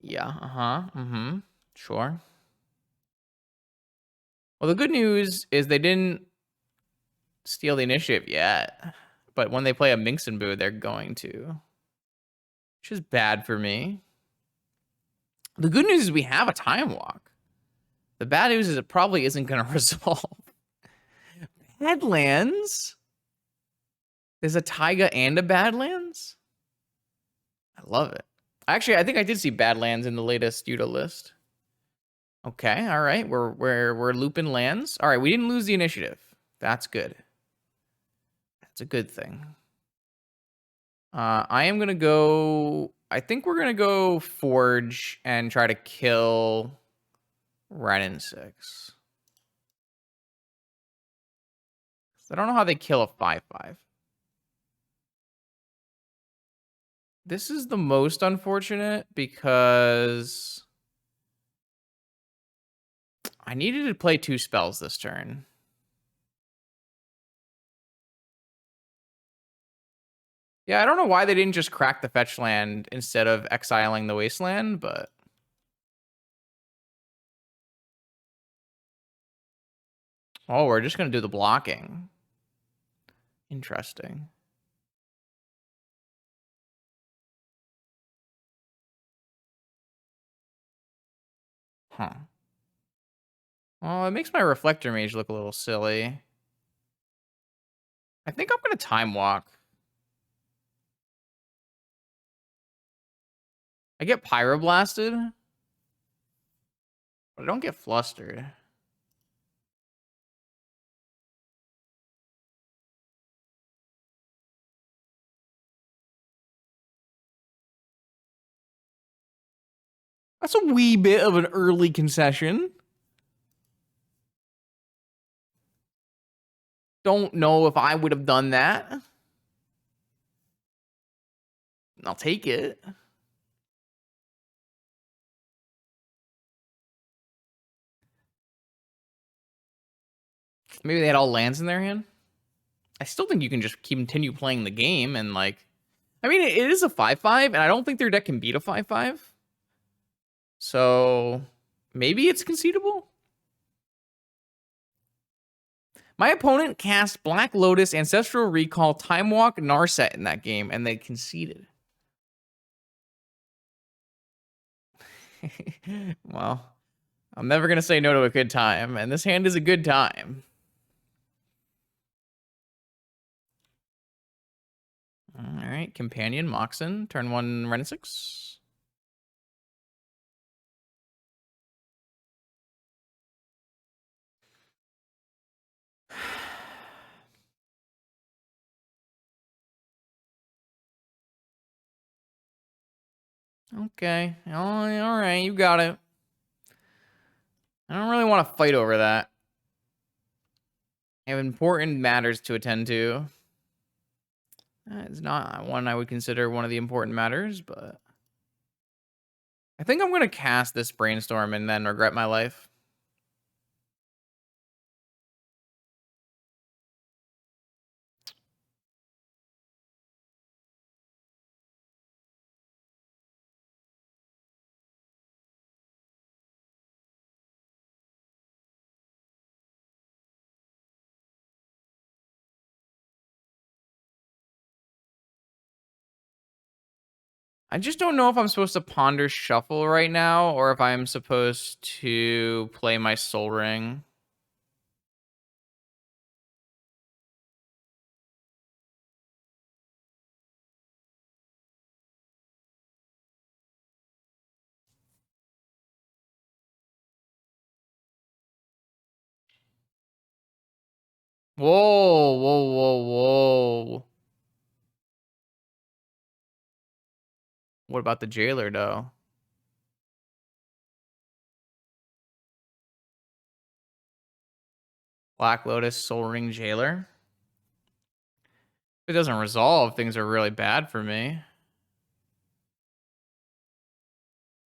Yeah, sure. Well, the good news is they didn't steal the initiative yet. But when they play a Minx and Boo, they're going to. Which is bad for me. The good news is we have a Time Walk. The bad news is it probably isn't going to resolve. Badlands? There's a Taiga and a Badlands? I love it. Actually, I think I did see Badlands in the latest Yuta list. Okay, all right. We're looping lands. All right, we didn't lose the initiative. That's good. That's a good thing. I am gonna go. I think we're gonna go Forge and try to kill Renin 6. I don't know how they kill a 5/5. This is the most unfortunate because I needed to play 2 spells this turn. Yeah, I don't know why they didn't just crack the fetch land instead of exiling the wasteland, but... Oh, we're just gonna do the blocking. Interesting. Huh. Oh, it makes my reflector mage look a little silly. I think I'm gonna time walk. I get pyroblasted, but I don't get flustered. That's a wee bit of an early concession. Don't know if I would have done that. I'll take it. Maybe they had all lands in their hand. I still think you can just continue playing the game and like, I mean, it is a 5/5, and I don't think their deck can beat a 5/5. So maybe it's concedable. My opponent cast Black Lotus, Ancestral Recall, Time Walk, Narset in that game, and they conceded. Well, I'm never going to say no to a good time, and this hand is a good time. All right, Companion, Moxen, turn 1, Ren 6. Okay, all right, you got it. I don't really want to fight over that. I have important matters to attend to. It's not one I would consider one of the important matters, but I think I'm going to cast this Brainstorm and then regret my life. I just don't know if I'm supposed to Ponder Shuffle right now or if I'm supposed to play my Soul Ring. Whoa, whoa, whoa, whoa. What about the Jailer, though? Black Lotus, Soul Ring, Jailer? If it doesn't resolve, things are really bad for me.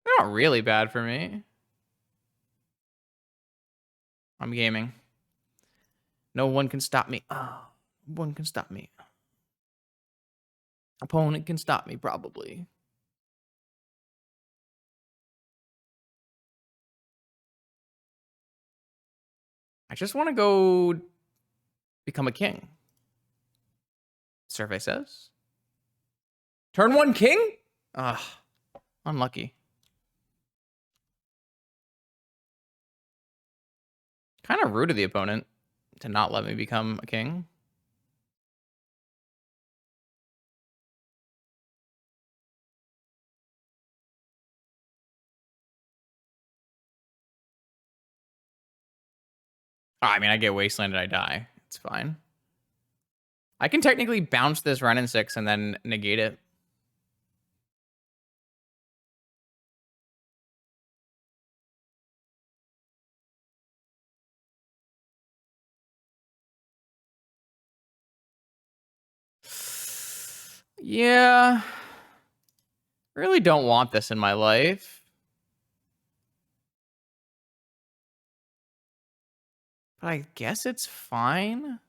They're not really bad for me. I'm gaming. No one can stop me. Oh, one can stop me. Opponent can stop me, probably. I just want to go become a king. Survey says. Turn 1 king? Ugh, unlucky. Kind of rude of the opponent to not let me become a king. Oh, I mean, I get wastelanded, I die. It's fine. I can technically bounce this Ren in 6 and then negate it. Yeah. Really don't want this in my life. But I guess it's fine.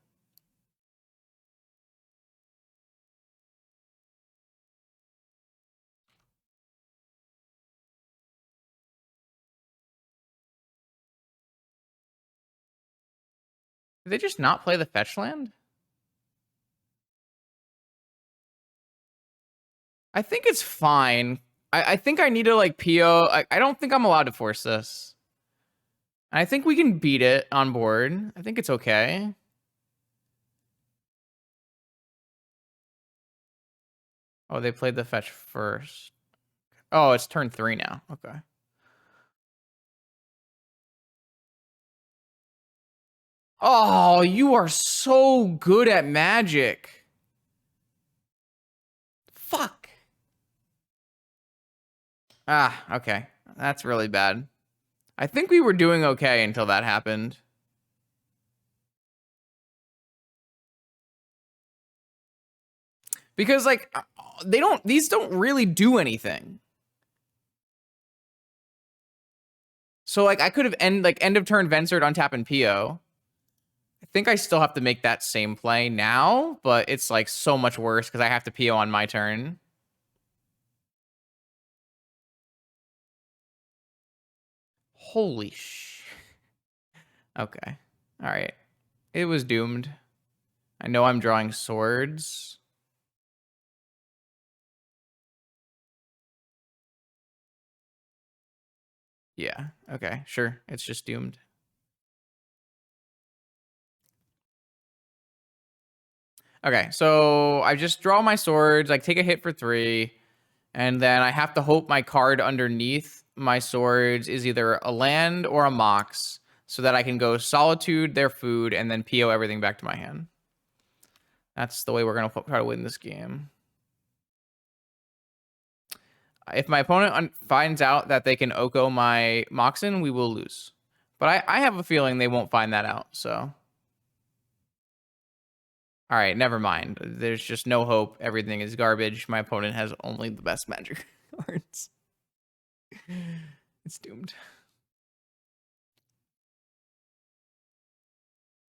Did they just not play the fetch land? I think it's fine. I think I need to like PO. I don't think I'm allowed to force this. I think we can beat it on board. I think it's okay. Oh, they played the fetch first. Oh, it's turn 3 now. Okay. Oh, you are so good at Magic. Fuck. Ah, okay. That's really bad. I think we were doing okay until that happened. Because like these don't really do anything. So like I could have end of turn Ventured, untap and PO. I think I still have to make that same play now, but it's like so much worse because I have to PO on my turn. Holy sh. Okay. All right. It was doomed. I know I'm drawing swords. Yeah. Okay. Sure. It's just doomed. Okay. So I just draw my swords. I take a hit for 3. And then I have to hope my card underneath my swords is either a land or a mox so that I can go Solitude, their food, and then PO everything back to my hand. That's the way we're going to try to win this game. If my opponent finds out that they can Oko my Moxen, we will lose. But I have a feeling they won't find that out, so. All right, never mind. There's just no hope. Everything is garbage. My opponent has only the best Magic cards. It's doomed.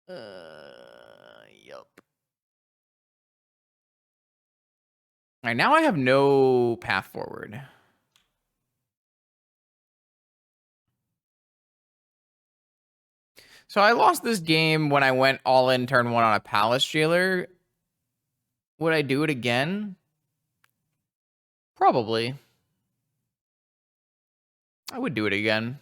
Yup. All right, now I have no path forward. So I lost this game when I went all in turn 1 on a Palace Jailer. Would I do it again? Probably. I would do it again.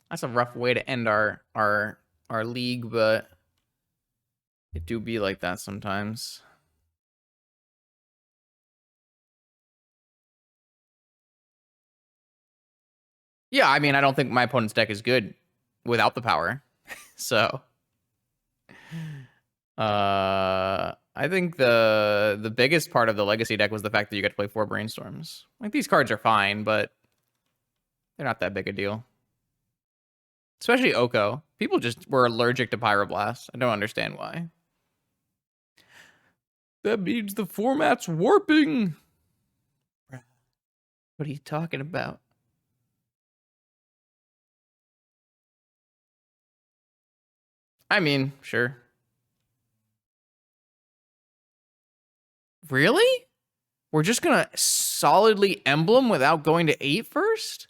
That's a rough way to end our league, but it do be like that sometimes. Yeah, I mean, I don't think my opponent's deck is good without the power. So, I think the biggest part of the legacy deck was the fact that you get to play 4 brainstorms. Like these cards are fine, but they're not that big a deal. Especially Oko. People just were allergic to Pyroblast. I don't understand why. That means the format's warping. What are you talking about? I mean, sure. Really? We're just gonna solidly emblem without going to 8 first?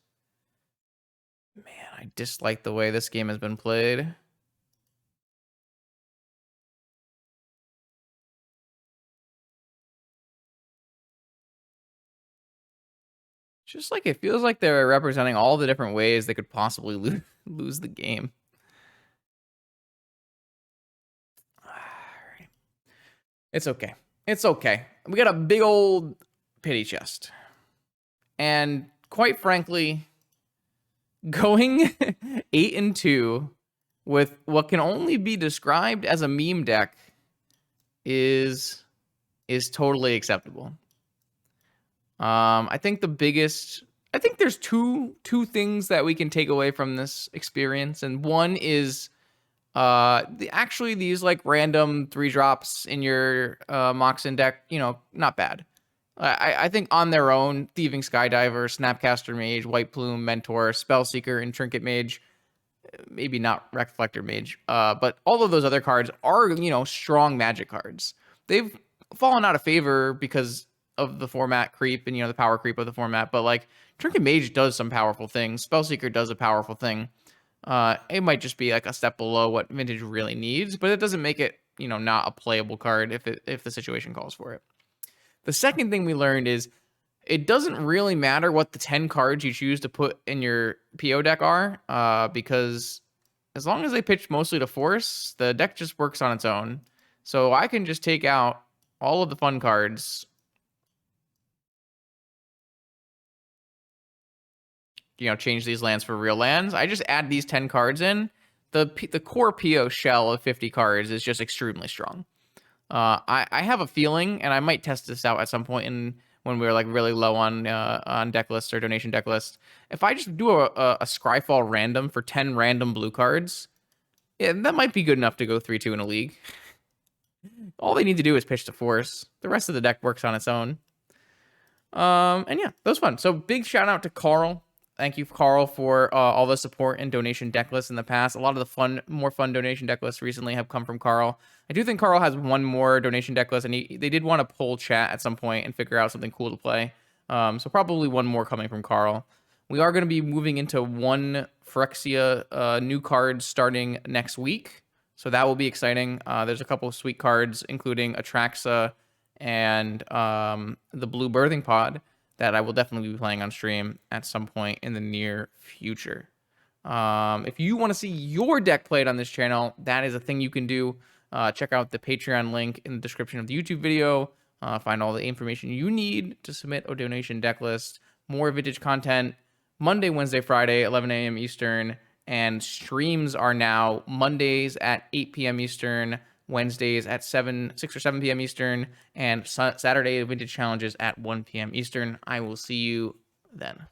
Man, I dislike the way this game has been played. Just like it feels like they're representing all the different ways they could possibly lose the game. Alright. It's okay. It's okay. We got a big old pity chest. And quite frankly, going 8-2 with what can only be described as a meme deck is totally acceptable. I think there's two things that we can take away from this experience, and one is these like random 3 drops in your Moxen deck, not bad. I think on their own, Thieving Skydiver, Snapcaster Mage, White Plume, Mentor, Spellseeker, and Trinket Mage, maybe not Reflector Mage, but all of those other cards are, strong Magic cards. They've fallen out of favor because of the format creep and, the power creep of the format, but like Trinket Mage does some powerful things. Spellseeker does a powerful thing. It might just be like a step below what Vintage really needs, but it doesn't make it, not a playable card if the situation calls for it. The second thing we learned is it doesn't really matter what the 10 cards you choose to put in your PO deck are, because as long as they pitch mostly to force, the deck just works on its own. So I can just take out all of the fun cards, change these lands for real lands. I just add these 10 cards in. The core PO shell of 50 cards is just extremely strong. I have a feeling, and I might test this out at some point when we're like really low on deck lists or donation deck lists. If I just do a Scryfall random for 10 random blue cards, yeah, that might be good enough to go 3-2 in a league. All they need to do is pitch to force. The rest of the deck works on its own. And yeah, that was fun. So big shout out to Carl. Thank you, Carl, for all the support and donation deck lists in the past. A lot of the more fun donation deck lists recently have come from Carl. I do think Carl has one more donation deck list, and they did want to pull chat at some point and figure out something cool to play. So probably one more coming from Carl. We are going to be moving into one Phyrexia new cards starting next week. So that will be exciting. There's a couple of sweet cards, including Atraxa and the Blue Birthing Pod, that I will definitely be playing on stream at some point in the near future. If you want to see your deck played on this channel, that is a thing you can do. Check out the Patreon link in the description of the YouTube video. Find all the information you need to submit a donation deck list. More vintage content Monday, Wednesday, Friday, 11 a.m. Eastern. And streams are now Mondays at 8 p.m. Eastern, Wednesdays at 6 or 7 p.m. Eastern, and Saturday vintage challenges at 1 p.m. Eastern. I will see you then.